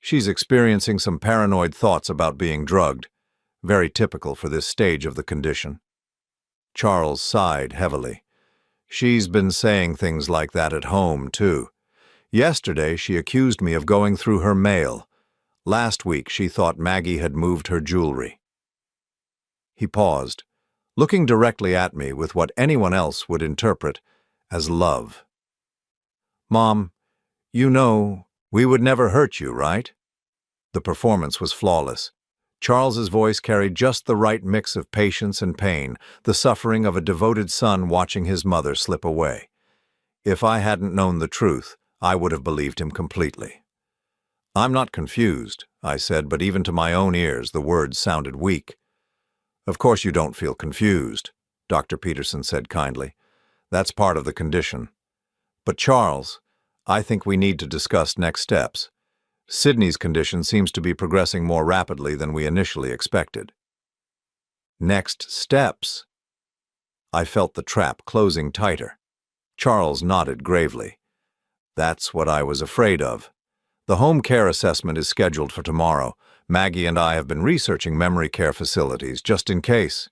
"She's experiencing some paranoid thoughts about being drugged. Very typical for this stage of the condition." Charles sighed heavily. "She's been saying things like that at home, too. Yesterday, she accused me of going through her mail. Last week, she thought Maggie had moved her jewelry." He paused, looking directly at me with what anyone else would interpret as love. "Mom, you know, we would never hurt you, right?" The performance was flawless. Charles's voice carried just the right mix of patience and pain, the suffering of a devoted son watching his mother slip away. If I hadn't known the truth, I would have believed him completely. "I'm not confused," I said, but even to my own ears, the words sounded weak. "Of course you don't feel confused," Dr. Peterson said kindly. "That's part of the condition. But Charles, I think we need to discuss next steps. Sydney's condition seems to be progressing more rapidly than we initially expected." "Next steps?" I felt the trap closing tighter. Charles nodded gravely. "That's what I was afraid of. The home care assessment is scheduled for tomorrow. Maggie and I have been researching memory care facilities just in case."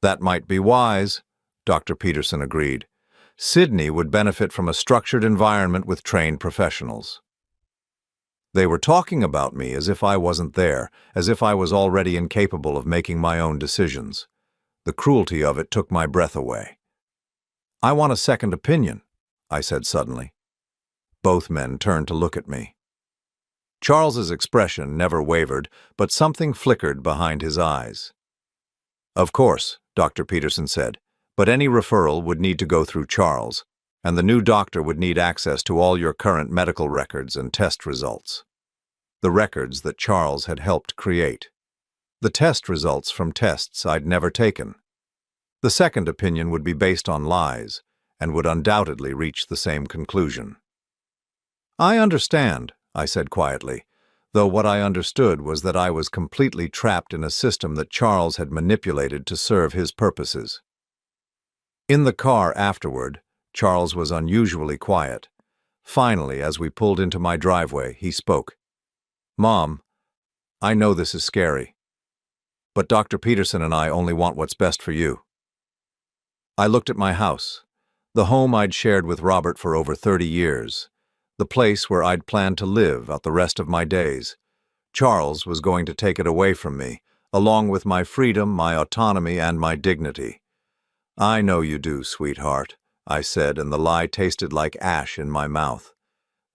"That might be wise," Dr. Peterson agreed. "Sydney would benefit from a structured environment with trained professionals." They were talking about me as if I wasn't there, as if I was already incapable of making my own decisions. The cruelty of it took my breath away. "I want a second opinion," I said suddenly. Both men turned to look at me. Charles's expression never wavered, but something flickered behind his eyes. "Of course," Dr. Peterson said, "but any referral would need to go through Charles, and the new doctor would need access to all your current medical records and test results. The records that Charles had helped create. The test results from tests I'd never taken. The second opinion would be based on lies, and would undoubtedly reach the same conclusion." "I understand," I said quietly, though what I understood was that I was completely trapped in a system that Charles had manipulated to serve his purposes. In the car afterward, Charles was unusually quiet. Finally, as we pulled into my driveway, he spoke. "Mom, I know this is scary, but Dr. Peterson and I only want what's best for you." I looked at my house, the home I'd shared with Robert for over 30 years. The place where I'd planned to live out the rest of my days. Charles was going to take it away from me, along with my freedom, my autonomy, and my dignity. "I know you do, sweetheart," I said, and the lie tasted like ash in my mouth.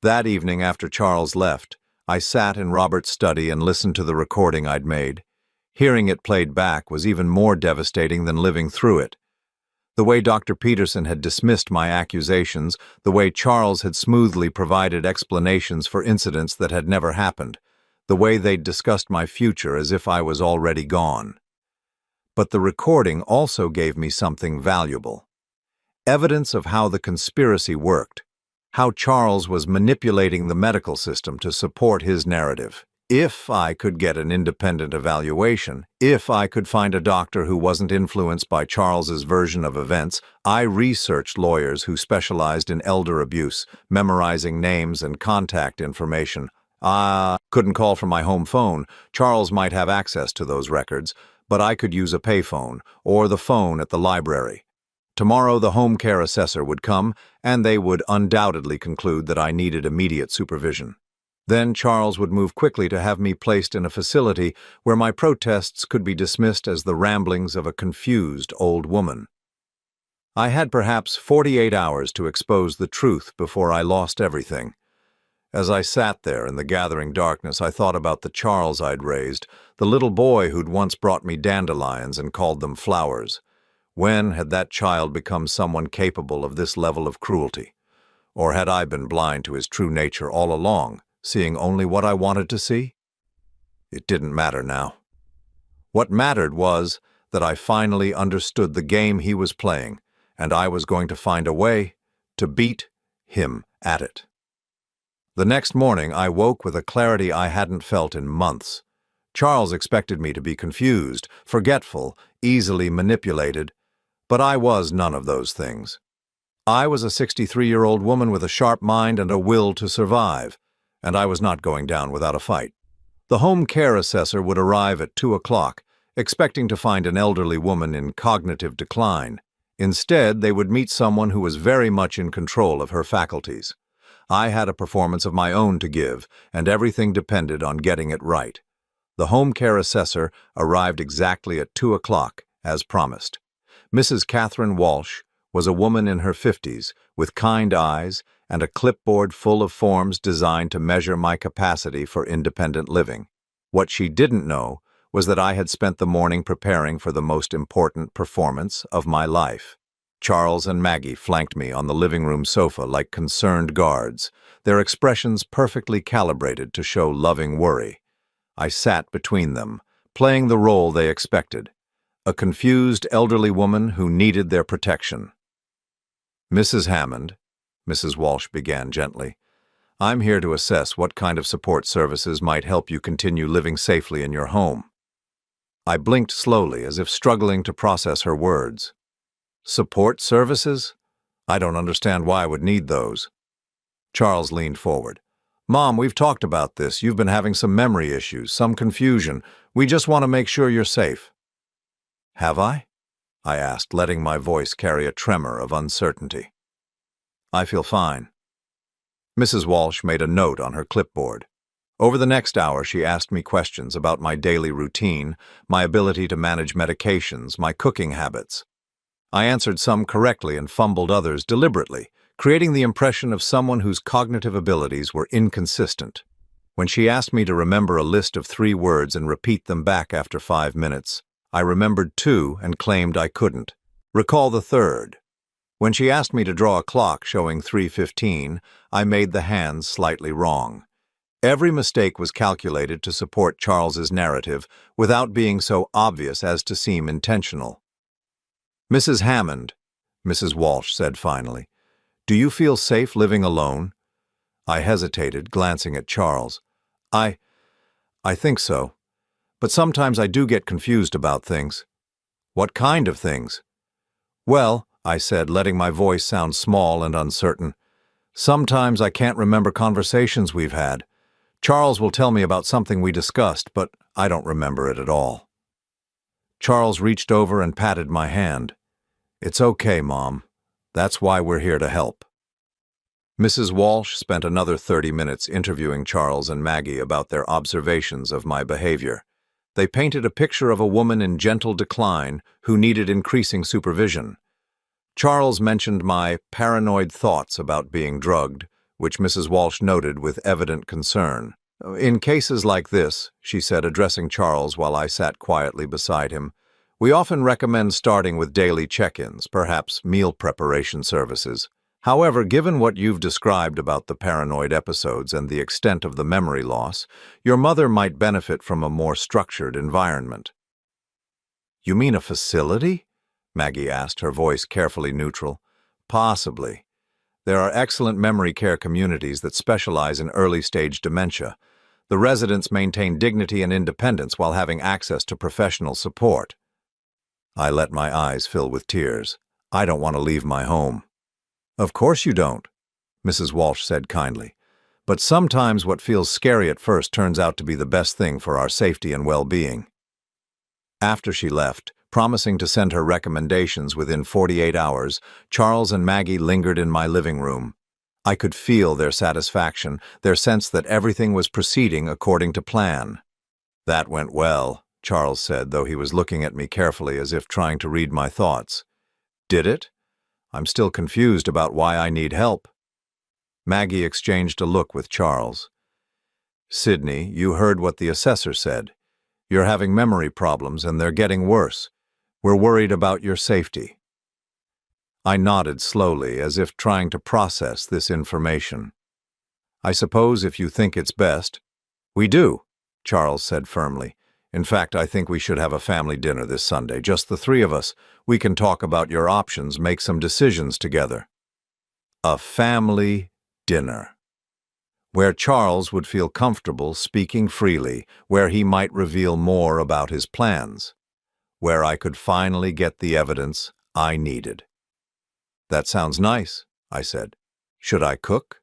That evening after Charles left, I sat in Robert's study and listened to the recording I'd made. Hearing it played back was even more devastating than living through it. The way Dr. Peterson had dismissed my accusations, the way Charles had smoothly provided explanations for incidents that had never happened, the way they'd discussed my future as if I was already gone. But the recording also gave me something valuable. Evidence of how the conspiracy worked, how Charles was manipulating the medical system to support his narrative. If I could get an independent evaluation, if I could find a doctor who wasn't influenced by Charles's version of events, I researched lawyers who specialized in elder abuse, memorizing names and contact information. I couldn't call from my home phone. Charles might have access to those records, but I could use a payphone or the phone at the library. Tomorrow the home care assessor would come, and they would undoubtedly conclude that I needed immediate supervision. Then Charles would move quickly to have me placed in a facility where my protests could be dismissed as the ramblings of a confused old woman. I had perhaps 48 hours to expose the truth before I lost everything. As I sat there in the gathering darkness, I thought about the Charles I'd raised, the little boy who'd once brought me dandelions and called them flowers. When had that child become someone capable of this level of cruelty? Or had I been blind to his true nature all along, seeing only what I wanted to see? It didn't matter now. What mattered was that I finally understood the game he was playing, and I was going to find a way to beat him at it. The next morning, I woke with a clarity I hadn't felt in months. Charles expected me to be confused, forgetful, easily manipulated, but I was none of those things. I was a 63-year-old woman with a sharp mind and a will to survive, and I was not going down without a fight. The home care assessor would arrive at 2 o'clock, expecting to find an elderly woman in cognitive decline. Instead, they would meet someone who was very much in control of her faculties. I had a performance of my own to give, and everything depended on getting it right. The home care assessor arrived exactly at 2 o'clock, as promised. Mrs. Catherine Walsh was a woman in her 50s, with kind eyes and a clipboard full of forms designed to measure my capacity for independent living. What she didn't know was that I had spent the morning preparing for the most important performance of my life. Charles and Maggie flanked me on the living room sofa like concerned guards, their expressions perfectly calibrated to show loving worry. I sat between them, playing the role they expected, a confused elderly woman who needed their protection. "Mrs. Hammond," Mrs. Walsh began gently, "I'm here to assess what kind of support services might help you continue living safely in your home." I blinked slowly, as if struggling to process her words. "Support services? I don't understand why I would need those." Charles leaned forward. "Mom, we've talked about this. You've been having some memory issues, some confusion. We just want to make sure you're safe." "Have I?" I asked, letting my voice carry a tremor of uncertainty. "I feel fine." Mrs. Walsh made a note on her clipboard. Over the next hour, she asked me questions about my daily routine, my ability to manage medications, my cooking habits. I answered some correctly and fumbled others deliberately, creating the impression of someone whose cognitive abilities were inconsistent. When she asked me to remember a list of 3 words and repeat them back after 5 minutes, I remembered 2 and claimed I couldn't. Recall the third. When she asked me to draw a clock showing 3:15, I made the hands slightly wrong. Every mistake was calculated to support Charles's narrative without being so obvious as to seem intentional. "Mrs. Hammond," Mrs. Walsh said finally, "do you feel safe living alone?" I hesitated, glancing at Charles. I think so. But sometimes I do get confused about things." "What kind of things?" "Well," I said, letting my voice sound small and uncertain, "sometimes I can't remember conversations we've had. Charles will tell me about something we discussed, but I don't remember it at all." Charles reached over and patted my hand. "It's okay, Mom. That's why we're here to help." Mrs. Walsh spent another 30 minutes interviewing Charles and Maggie about their observations of my behavior. They painted a picture of a woman in gentle decline who needed increasing supervision. Charles mentioned my paranoid thoughts about being drugged, which Mrs. Walsh noted with evident concern. "In cases like this," she said, addressing Charles while I sat quietly beside him, "we often recommend starting with daily check-ins, perhaps meal preparation services. However, given what you've described about the paranoid episodes and the extent of the memory loss, your mother might benefit from a more structured environment." You mean a facility? Maggie asked, her voice carefully neutral. Possibly. There are excellent memory care communities that specialize in early-stage dementia. The residents maintain dignity and independence while having access to professional support. I let my eyes fill with tears. I don't want to leave my home. Of course you don't, Mrs. Walsh said kindly. But sometimes what feels scary at first turns out to be the best thing for our safety and well-being. After she left, promising to send her recommendations within 48 hours, Charles and Maggie lingered in my living room. I could feel their satisfaction, their sense that everything was proceeding according to plan. That went well, Charles said, though he was looking at me carefully as if trying to read my thoughts. Did it? I'm still confused about why I need help. Maggie exchanged a look with Charles. Sydney, you heard what the assessor said. You're having memory problems and they're getting worse. We're worried about your safety. I nodded slowly, as if trying to process this information. I suppose if you think it's best. We do, Charles said firmly. In fact, I think we should have a family dinner this Sunday, just the three of us. We can talk about your options, make some decisions together. A family dinner. Where Charles would feel comfortable speaking freely, where he might reveal more about his plans, where I could finally get the evidence I needed. That sounds nice, I said. Should I cook?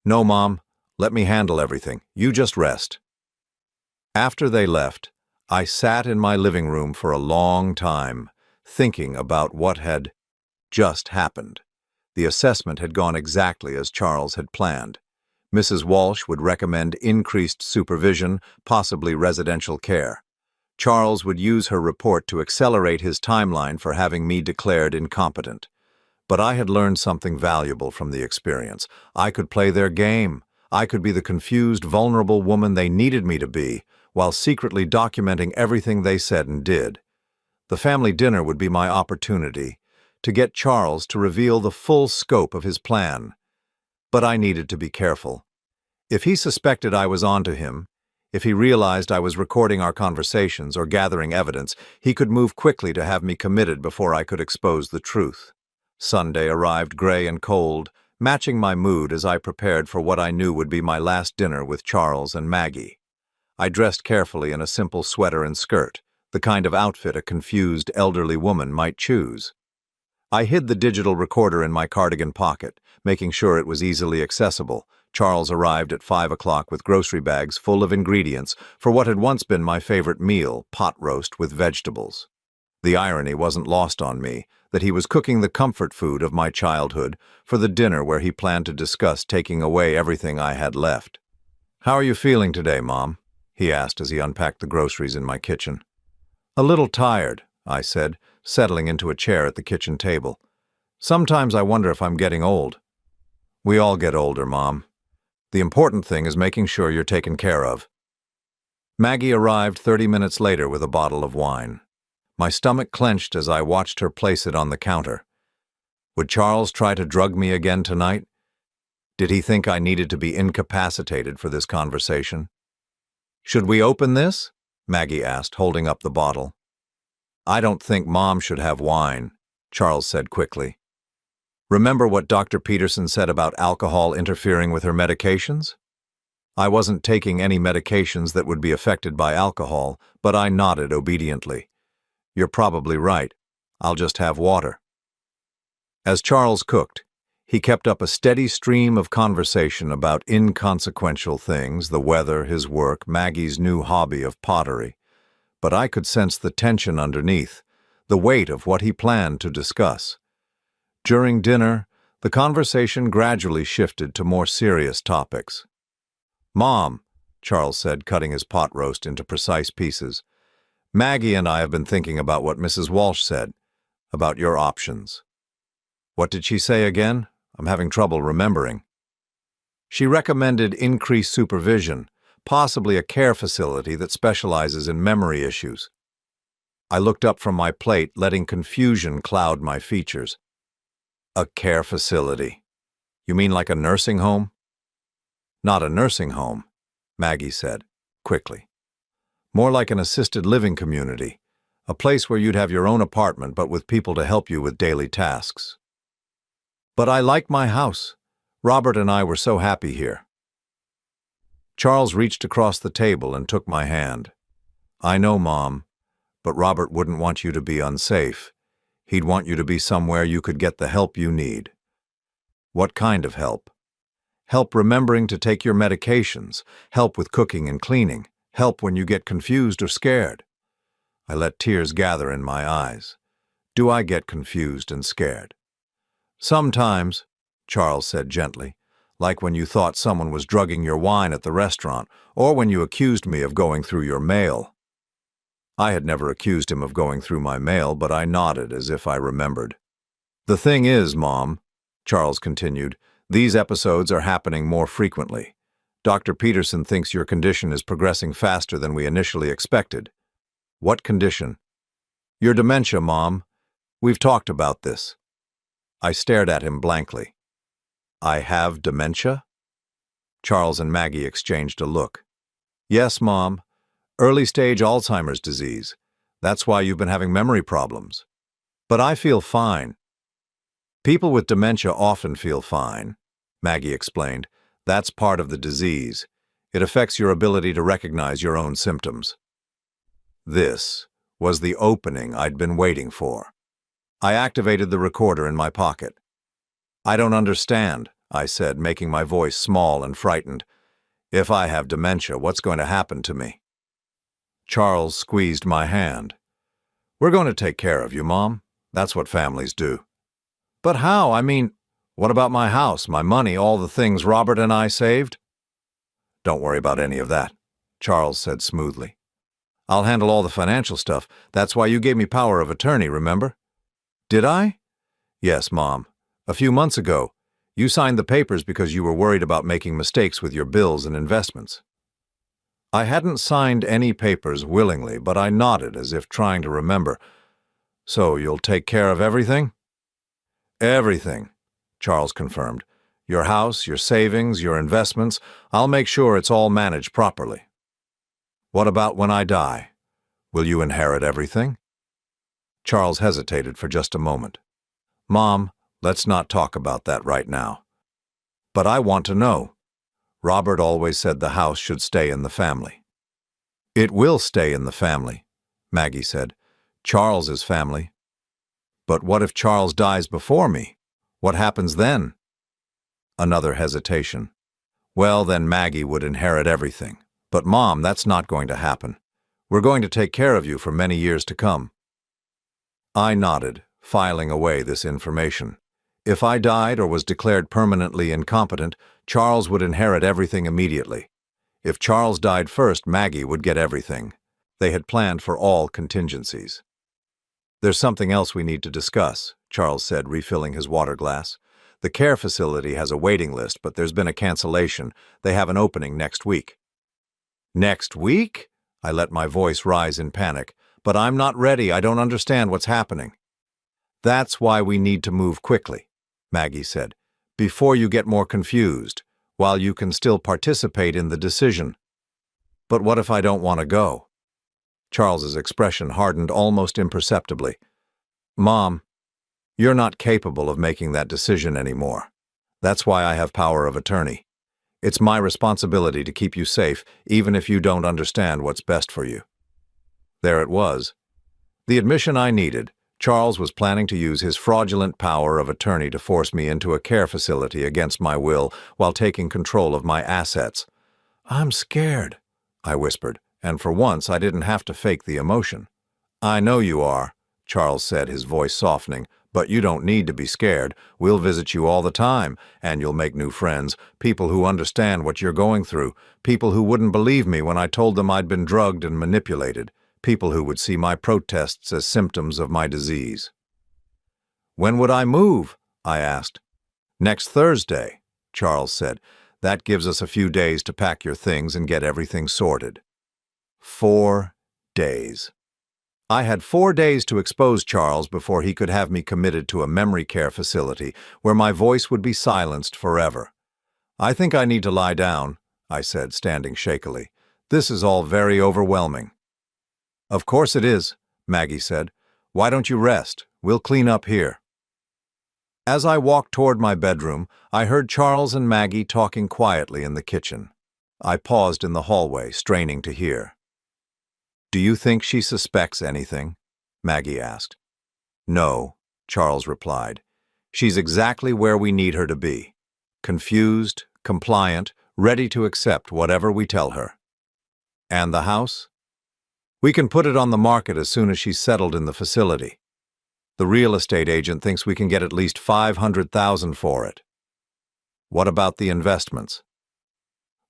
No, Mom. Let me handle everything. You just rest. After they left, I sat in my living room for a long time, thinking about what had just happened. The assessment had gone exactly as Charles had planned. Mrs. Walsh would recommend increased supervision, possibly residential care. Charles would use her report to accelerate his timeline for having me declared incompetent. But I had learned something valuable from the experience. I could play their game. I could be the confused, vulnerable woman they needed me to be, while secretly documenting everything they said and did. The family dinner would be my opportunity to get Charles to reveal the full scope of his plan. But I needed to be careful. If he suspected I was onto him, if he realized I was recording our conversations or gathering evidence, he could move quickly to have me committed before I could expose the truth. Sunday arrived gray and cold, matching my mood as I prepared for what I knew would be my last dinner with Charles and Maggie. I dressed carefully in a simple sweater and skirt, the kind of outfit a confused elderly woman might choose. I hid the digital recorder in my cardigan pocket, making sure it was easily accessible. Charles arrived at 5 o'clock with grocery bags full of ingredients for what had once been my favorite meal, pot roast with vegetables. The irony wasn't lost on me that he was cooking the comfort food of my childhood for the dinner where he planned to discuss taking away everything I had left. "How are you feeling today, Mom?" he asked as he unpacked the groceries in my kitchen. "A little tired," I said, settling into a chair at the kitchen table. "Sometimes I wonder if I'm getting old." "We all get older, Mom. The important thing is making sure you're taken care of." Maggie arrived 30 minutes later with a bottle of wine. My stomach clenched as I watched her place it on the counter. Would Charles try to drug me again tonight? Did he think I needed to be incapacitated for this conversation? "Should we open this?" Maggie asked, holding up the bottle. "I don't think Mom should have wine," Charles said quickly. "Remember what Dr. Peterson said about alcohol interfering with her medications?" I wasn't taking any medications that would be affected by alcohol, but I nodded obediently. "You're probably right. I'll just have water." As Charles cooked, he kept up a steady stream of conversation about inconsequential things, the weather, his work, Maggie's new hobby of pottery. But I could sense the tension underneath, the weight of what he planned to discuss. During dinner, the conversation gradually shifted to more serious topics. "Mom," Charles said, cutting his pot roast into precise pieces, "Maggie and I have been thinking about what Mrs. Walsh said, about your options." "What did she say again? I'm having trouble remembering." "She recommended increased supervision, possibly a care facility that specializes in memory issues." I looked up from my plate, letting confusion cloud my features. "A care facility? You mean like a nursing home?" "Not a nursing home," Maggie said, quickly. "More like an assisted living community, A place where you'd have your own apartment but with people to help you with daily tasks. But I like my house. Robert and I were so happy here. Charles reached across the table and took my hand. I know, Mom, but Robert wouldn't want you to be unsafe. He'd want you to be somewhere you could get the help you need. What kind of help? Help remembering to take your medications, help with cooking and cleaning, help when you get confused or scared. I let tears gather in my eyes. Do I get confused and scared? Sometimes, Charles said gently, like when you thought someone was drugging your wine at the restaurant, or when you accused me of going through your mail. I had never accused him of going through my mail, but I nodded as if I remembered. The thing is, Mom, Charles continued, these episodes are happening more frequently. Dr. Peterson thinks your condition is progressing faster than we initially expected. What condition? Your dementia, Mom. We've talked about this. I stared at him blankly. I have dementia? Charles and Maggie exchanged a look. Yes, Mom. Early-stage Alzheimer's disease. That's why you've been having memory problems. But I feel fine. People with dementia often feel fine, Maggie explained. That's part of the disease. It affects your ability to recognize your own symptoms. This was the opening I'd been waiting for. I activated the recorder in my pocket. I don't understand, I said, making my voice small and frightened. If I have dementia, what's going to happen to me? Charles squeezed my hand. We're going to take care of you, Mom. That's what families do. But how? I mean, what about my house, my money, all the things Robert and I saved? Don't worry about any of that, Charles said smoothly. I'll handle all the financial stuff. That's why you gave me power of attorney, remember? Did I? Yes, Mom. A few months ago, you signed the papers because you were worried about making mistakes with your bills and investments. I hadn't signed any papers willingly, but I nodded as if trying to remember. So you'll take care of everything? Everything, Charles confirmed. Your house, your savings, your investments, I'll make sure it's all managed properly. What about when I die? Will you inherit everything? Charles hesitated for just a moment. Mom, let's not talk about that right now. But I want to know. Robert always said the house should stay in the family. It will stay in the family, Maggie said. Charles's family. But what if Charles dies before me? What happens then? Another hesitation. Well, then Maggie would inherit everything. But Mom, that's not going to happen. We're going to take care of you for many years to come. I nodded, filing away this information. If I died or was declared permanently incompetent, Charles would inherit everything immediately. If Charles died first, Maggie would get everything. They had planned for all contingencies. There's something else we need to discuss, Charles said, refilling his water glass. The care facility has a waiting list, but there's been a cancellation. They have an opening next week. Next week? I let my voice rise in panic. But I'm not ready. I don't understand what's happening. That's why we need to move quickly, Maggie said, before you get more confused, while you can still participate in the decision. But what if I don't want to go? Charles's expression hardened almost imperceptibly. Mom, you're not capable of making that decision anymore. That's why I have power of attorney. It's my responsibility to keep you safe, even if you don't understand what's best for you. There it was. The admission I needed. Charles was planning to use his fraudulent power of attorney to force me into a care facility against my will while taking control of my assets. I'm scared, I whispered, and for once I didn't have to fake the emotion. I know you are, Charles said, his voice softening, but you don't need to be scared. We'll visit you all the time, and you'll make new friends, people who understand what you're going through, people who wouldn't believe me when I told them I'd been drugged and manipulated. People who would see my protests as symptoms of my disease. When would I move? I asked. Next Thursday, Charles said. That gives us a few days to pack your things and get everything sorted. 4 days. I had 4 days to expose Charles before he could have me committed to a memory care facility where my voice would be silenced forever. I think I need to lie down, I said, standing shakily. This is all very overwhelming. Of course it is, Maggie said. "Why don't you rest? We'll clean up here." As I walked toward my bedroom, I heard Charles and Maggie talking quietly in the kitchen. I paused in the hallway, straining to hear. "Do you think she suspects anything?" Maggie asked. "No," Charles replied. "She's exactly where we need her to be. Confused, compliant, ready to accept whatever we tell her." "And the house?" "We can put it on the market as soon as she's settled in the facility. The real estate agent thinks we can get at least $500,000 for it." "What about the investments?"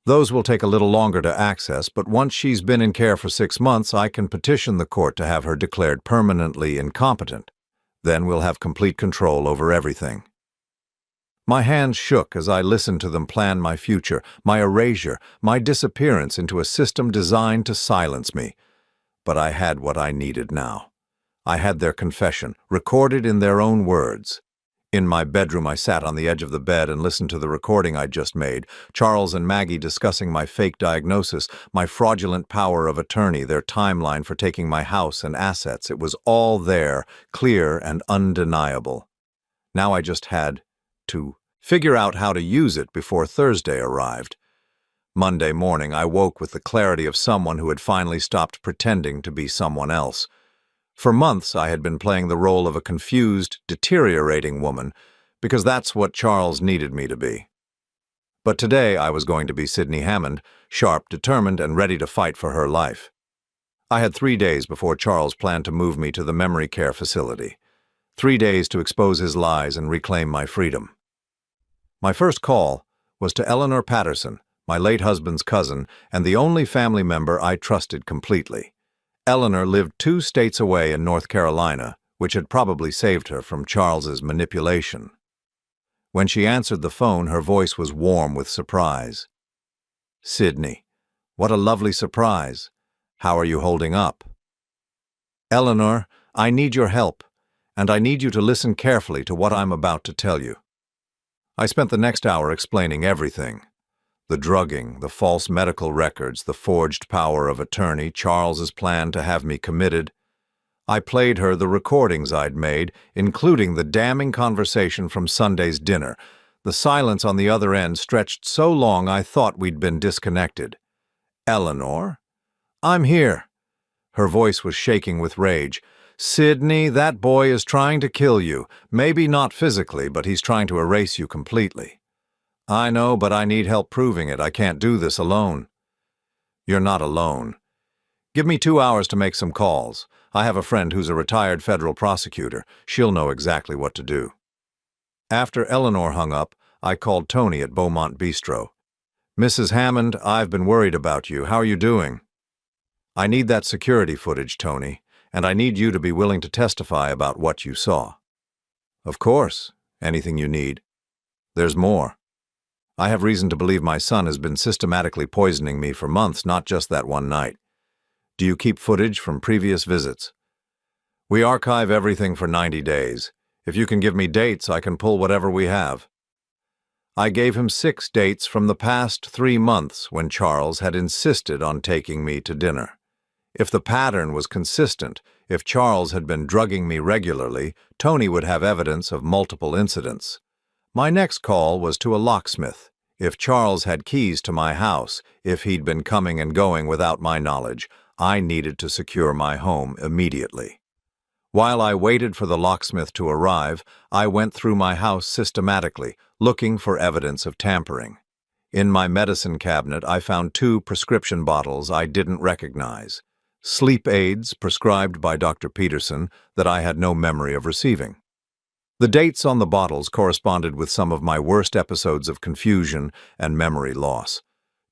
"Those will take a little longer to access, but once she's been in care for 6 months, I can petition the court to have her declared permanently incompetent. Then we'll have complete control over everything." My hands shook as I listened to them plan my future, my erasure, my disappearance into a system designed to silence me. But I had what I needed now. I had their confession, recorded in their own words. In my bedroom, I sat on the edge of the bed and listened to the recording I'd just made, Charles and Maggie discussing my fake diagnosis, my fraudulent power of attorney, their timeline for taking my house and assets. It was all there, clear and undeniable. Now I just had to figure out how to use it before Thursday arrived. Monday morning, I woke with the clarity of someone who had finally stopped pretending to be someone else. For months, I had been playing the role of a confused, deteriorating woman, because that's what Charles needed me to be. But today, I was going to be Sydney Hammond, sharp, determined, and ready to fight for her life. I had 3 days before Charles planned to move me to the memory care facility. 3 days to expose his lies and reclaim my freedom. My first call was to Eleanor Patterson, my late husband's cousin, and the only family member I trusted completely. Eleanor lived 2 states away in North Carolina, which had probably saved her from Charles's manipulation. When she answered the phone, her voice was warm with surprise. "Sydney, what a lovely surprise. How are you holding up?" "Eleanor, I need your help, and I need you to listen carefully to what I'm about to tell you." I spent the next hour explaining everything. The drugging, the false medical records, the forged power of attorney, Charles's plan to have me committed. I played her the recordings I'd made, including the damning conversation from Sunday's dinner. The silence on the other end stretched so long I thought we'd been disconnected. "Eleanor? I'm here." Her voice was shaking with rage. "Sydney, that boy is trying to kill you. Maybe not physically, but he's trying to erase you completely." "I know, but I need help proving it. I can't do this alone." "You're not alone. Give me 2 hours to make some calls. I have a friend who's a retired federal prosecutor. She'll know exactly what to do." After Eleanor hung up, I called Tony at Beaumont Bistro. "Mrs. Hammond, I've been worried about you. How are you doing?" "I need that security footage, Tony, and I need you to be willing to testify about what you saw." "Of course. Anything you need." "There's more. I have reason to believe my son has been systematically poisoning me for months, not just that one night. Do you keep footage from previous visits?" "We archive everything for 90 days. If you can give me dates, I can pull whatever we have." I gave him 6 dates from the past 3 months when Charles had insisted on taking me to dinner. If the pattern was consistent, if Charles had been drugging me regularly, Tony would have evidence of multiple incidents. My next call was to a locksmith. If Charles had keys to my house, if he'd been coming and going without my knowledge, I needed to secure my home immediately. While I waited for the locksmith to arrive, I went through my house systematically, looking for evidence of tampering. In my medicine cabinet, I found 2 prescription bottles I didn't recognize. Sleep aids prescribed by Dr. Peterson that I had no memory of receiving. The dates on the bottles corresponded with some of my worst episodes of confusion and memory loss.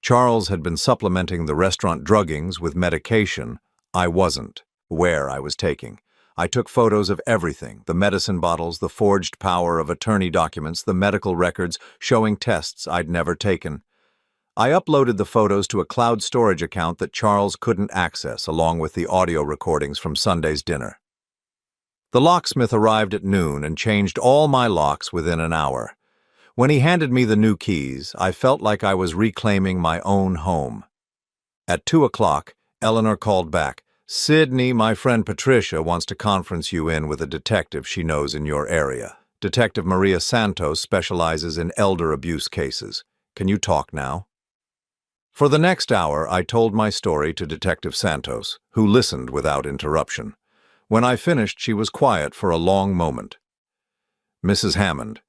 Charles had been supplementing the restaurant druggings with medication. I wasn't. Where I was taking. I took photos of everything, the medicine bottles, the forged power of attorney documents, the medical records showing tests I'd never taken. I uploaded the photos to a cloud storage account that Charles couldn't access, along with the audio recordings from Sunday's dinner. The locksmith arrived at noon and changed all my locks within an hour. When he handed me the new keys, I felt like I was reclaiming my own home. At 2 o'clock, Eleanor called back. Sydney, my friend Patricia, wants to conference you in with a detective she knows in your area. Detective Maria Santos specializes in elder abuse cases. Can you talk now? For the next hour, I told my story to Detective Santos, who listened without interruption. When I finished, she was quiet for a long moment. Mrs. Hammond,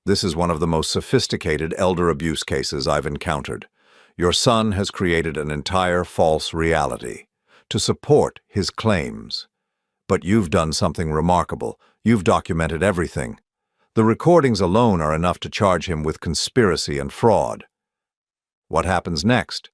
this is one of the most sophisticated elder abuse cases I've encountered. Your son has created an entire false reality to support his claims. But you've done something remarkable. You've documented everything. The recordings alone are enough to charge him with conspiracy and fraud. What happens next?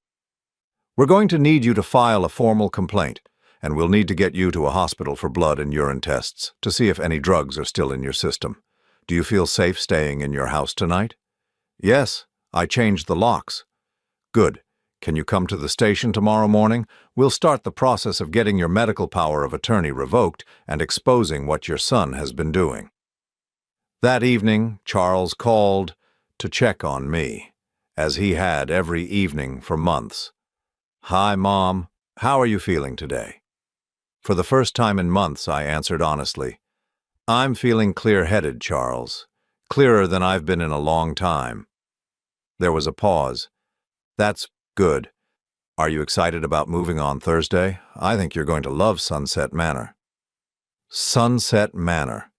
We're going to need you to file a formal complaint, and we'll need to get you to a hospital for blood and urine tests to see if any drugs are still in your system. Do you feel safe staying in your house tonight? Yes, I changed the locks. Good. Can you come to the station tomorrow morning? We'll start the process of getting your medical power of attorney revoked and exposing what your son has been doing. That evening, Charles called to check on me, as he had every evening for months. Hi, Mom. How are you feeling today? For the first time in months, I answered honestly. I'm feeling clear-headed, Charles. Clearer than I've been in a long time. There was a pause. That's good. Are you excited about moving on Thursday? I think you're going to love Sunset Manor. Sunset Manor.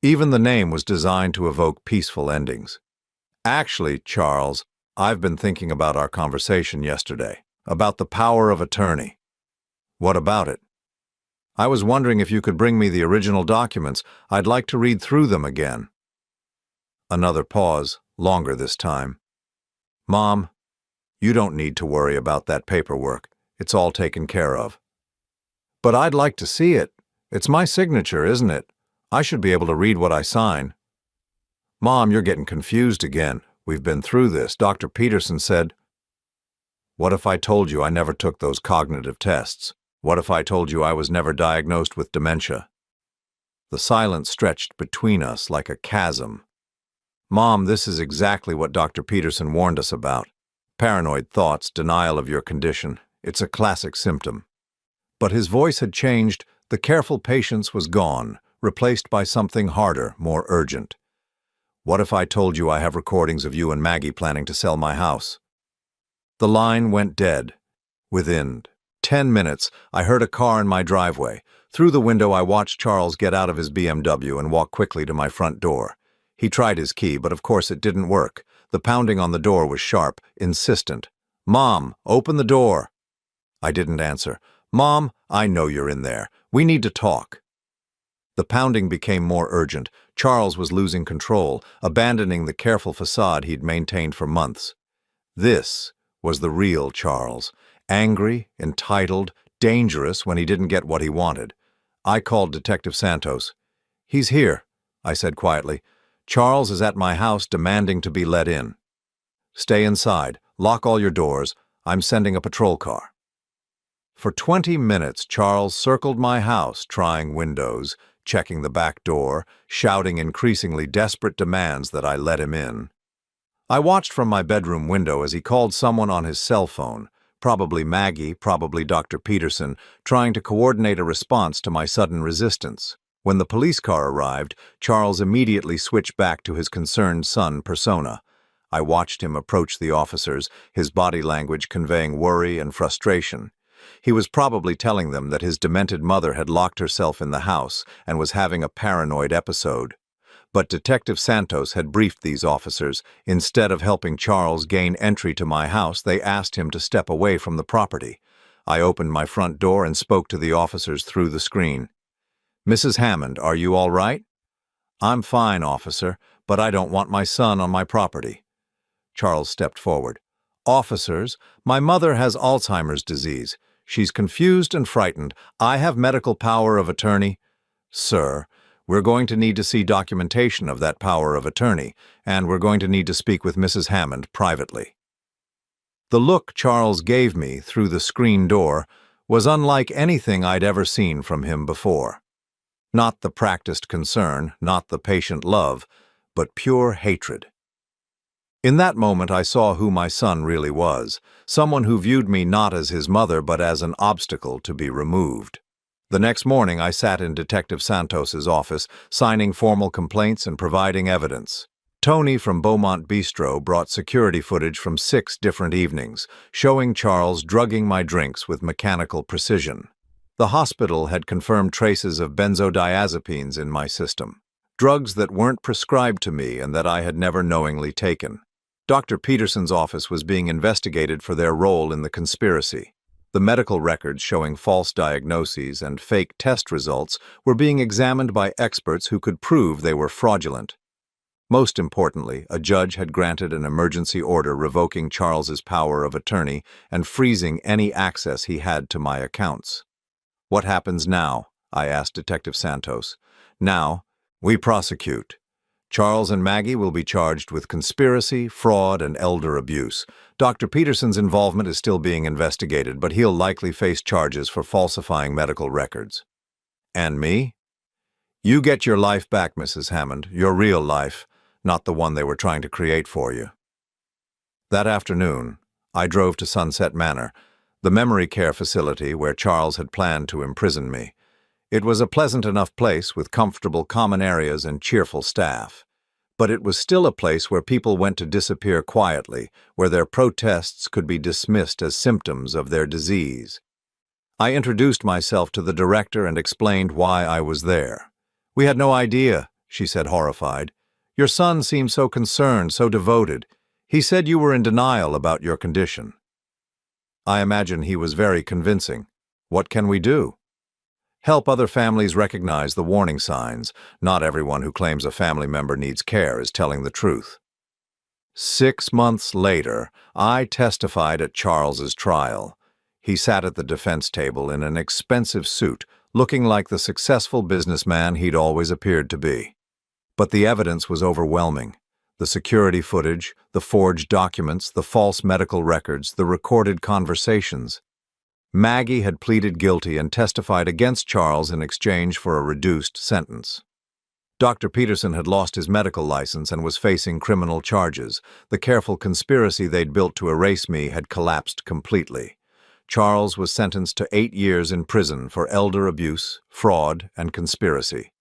Even the name was designed to evoke peaceful endings. Actually, Charles, I've been thinking about our conversation yesterday, about the power of attorney. What about it? I was wondering if you could bring me the original documents. I'd like to read through them again. Another pause, longer this time. Mom, you don't need to worry about that paperwork. It's all taken care of. But I'd like to see it. It's my signature, isn't it? I should be able to read what I sign. Mom, you're getting confused again. We've been through this. Dr. Peterson said, What if I told you I never took those cognitive tests? What if I told you I was never diagnosed with dementia? The silence stretched between us like a chasm. Mom, this is exactly what Dr. Peterson warned us about. Paranoid thoughts, denial of your condition. It's a classic symptom. But his voice had changed. The careful patience was gone, replaced by something harder, more urgent. What if I told you I have recordings of you and Maggie planning to sell my house? The line went dead. Within 10 minutes, I heard a car in my driveway. Through the window, I watched Charles get out of his BMW and walk quickly to my front door. He tried his key, but of course it didn't work. The pounding on the door was sharp, insistent. Mom, open the door. I didn't answer. Mom, I know you're in there. We need to talk. The pounding became more urgent. Charles was losing control, abandoning the careful facade he'd maintained for months. This was the real Charles. Angry, entitled, dangerous when he didn't get what he wanted. I called Detective Santos. He's here, I said quietly. Charles is at my house demanding to be let in. Stay inside. Lock all your doors. I'm sending a patrol car. For 20 minutes, Charles circled my house, trying windows, checking the back door, shouting increasingly desperate demands that I let him in. I watched from my bedroom window as he called someone on his cell phone, probably Maggie, probably Dr. Peterson, trying to coordinate a response to my sudden resistance. When the police car arrived, Charles immediately switched back to his concerned son persona. I watched him approach the officers, his body language conveying worry and frustration. He was probably telling them that his demented mother had locked herself in the house and was having a paranoid episode. But Detective Santos had briefed these officers. Instead of helping Charles gain entry to my house, they asked him to step away from the property. I opened my front door and spoke to the officers through the screen. Mrs. Hammond, are you all right? I'm fine, officer, but I don't want my son on my property. Charles stepped forward. Officers, my mother has Alzheimer's disease. She's confused and frightened. I have medical power of attorney. Sir, we're going to need to see documentation of that power of attorney, and we're going to need to speak with Mrs. Hammond privately. The look Charles gave me through the screen door was unlike anything I'd ever seen from him before. Not the practiced concern, not the patient love, but pure hatred. In that moment, I saw who my son really was, someone who viewed me not as his mother but as an obstacle to be removed. The next morning, I sat in Detective Santos's office, signing formal complaints and providing evidence. Tony from Beaumont Bistro brought security footage from 6 different evenings, showing Charles drugging my drinks with mechanical precision. The hospital had confirmed traces of benzodiazepines in my system, drugs that weren't prescribed to me and that I had never knowingly taken. Dr. Peterson's office was being investigated for their role in the conspiracy. The medical records showing false diagnoses and fake test results were being examined by experts who could prove they were fraudulent. Most importantly, a judge had granted an emergency order revoking Charles's power of attorney and freezing any access he had to my accounts. "What happens now?" I asked Detective Santos. "Now, we prosecute. Charles and Maggie will be charged with conspiracy, fraud, and elder abuse. Dr. Peterson's involvement is still being investigated, but he'll likely face charges for falsifying medical records." "And me?" "You get your life back, Mrs. Hammond, your real life, not the one they were trying to create for you." That afternoon, I drove to Sunset Manor, the memory care facility where Charles had planned to imprison me. It was a pleasant enough place with comfortable common areas and cheerful staff. But it was still a place where people went to disappear quietly, where their protests could be dismissed as symptoms of their disease. I introduced myself to the director and explained why I was there. "We had no idea," she said, horrified. "Your son seemed so concerned, so devoted. He said you were in denial about your condition." I imagine he was very convincing. What can we do? Help other families recognize the warning signs. Not everyone who claims a family member needs care is telling the truth. 6 months later, I testified at Charles's trial. He sat at the defense table in an expensive suit, looking like the successful businessman he'd always appeared to be. But the evidence was overwhelming. The security footage, the forged documents, the false medical records, the recorded conversations. Maggie had pleaded guilty and testified against Charles in exchange for a reduced sentence. Dr. Peterson had lost his medical license and was facing criminal charges. The careful conspiracy they'd built to erase me had collapsed completely. Charles was sentenced to 8 years in prison for elder abuse, fraud, and conspiracy.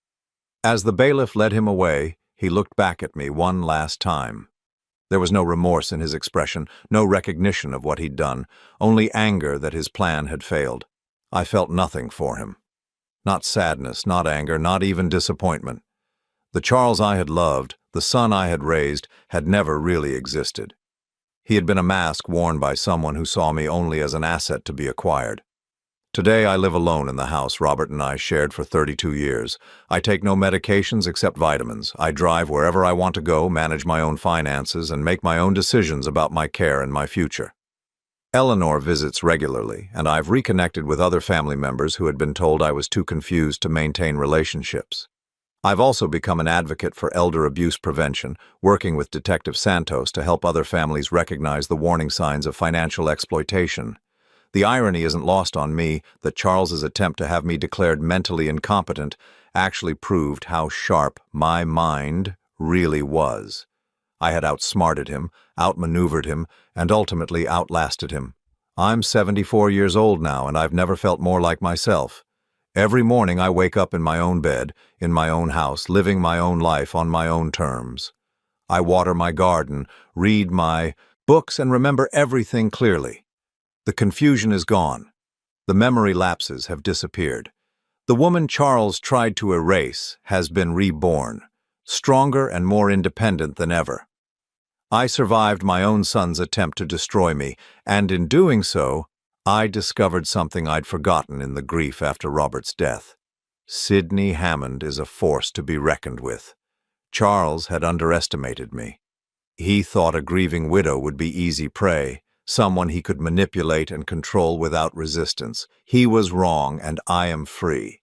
As the bailiff led him away, he looked back at me one last time. There was no remorse in his expression, no recognition of what he'd done, only anger that his plan had failed. I felt nothing for him. Not sadness, not anger, not even disappointment. The Charles I had loved, the son I had raised, had never really existed. He had been a mask worn by someone who saw me only as an asset to be acquired. Today I live alone in the house Robert and I shared for 32 years. I take no medications except vitamins. I drive wherever I want to go, manage my own finances, and make my own decisions about my care and my future. Eleanor visits regularly, and I've reconnected with other family members who had been told I was too confused to maintain relationships. I've also become an advocate for elder abuse prevention, working with Detective Santos to help other families recognize the warning signs of financial exploitation. The irony isn't lost on me that Charles's attempt to have me declared mentally incompetent actually proved how sharp my mind really was. I had outsmarted him, outmaneuvered him, and ultimately outlasted him. I'm 74 years old now, and I've never felt more like myself. Every morning I wake up in my own bed, in my own house, living my own life on my own terms. I water my garden, read my books, and remember everything clearly. The confusion is gone. The memory lapses have disappeared. The woman Charles tried to erase has been reborn, stronger and more independent than ever. I survived my own son's attempt to destroy me, and in doing so, I discovered something I'd forgotten in the grief after Robert's death. Sidney Hammond is a force to be reckoned with. Charles had underestimated me. He thought a grieving widow would be easy prey, someone he could manipulate and control without resistance. He was wrong, and I am free.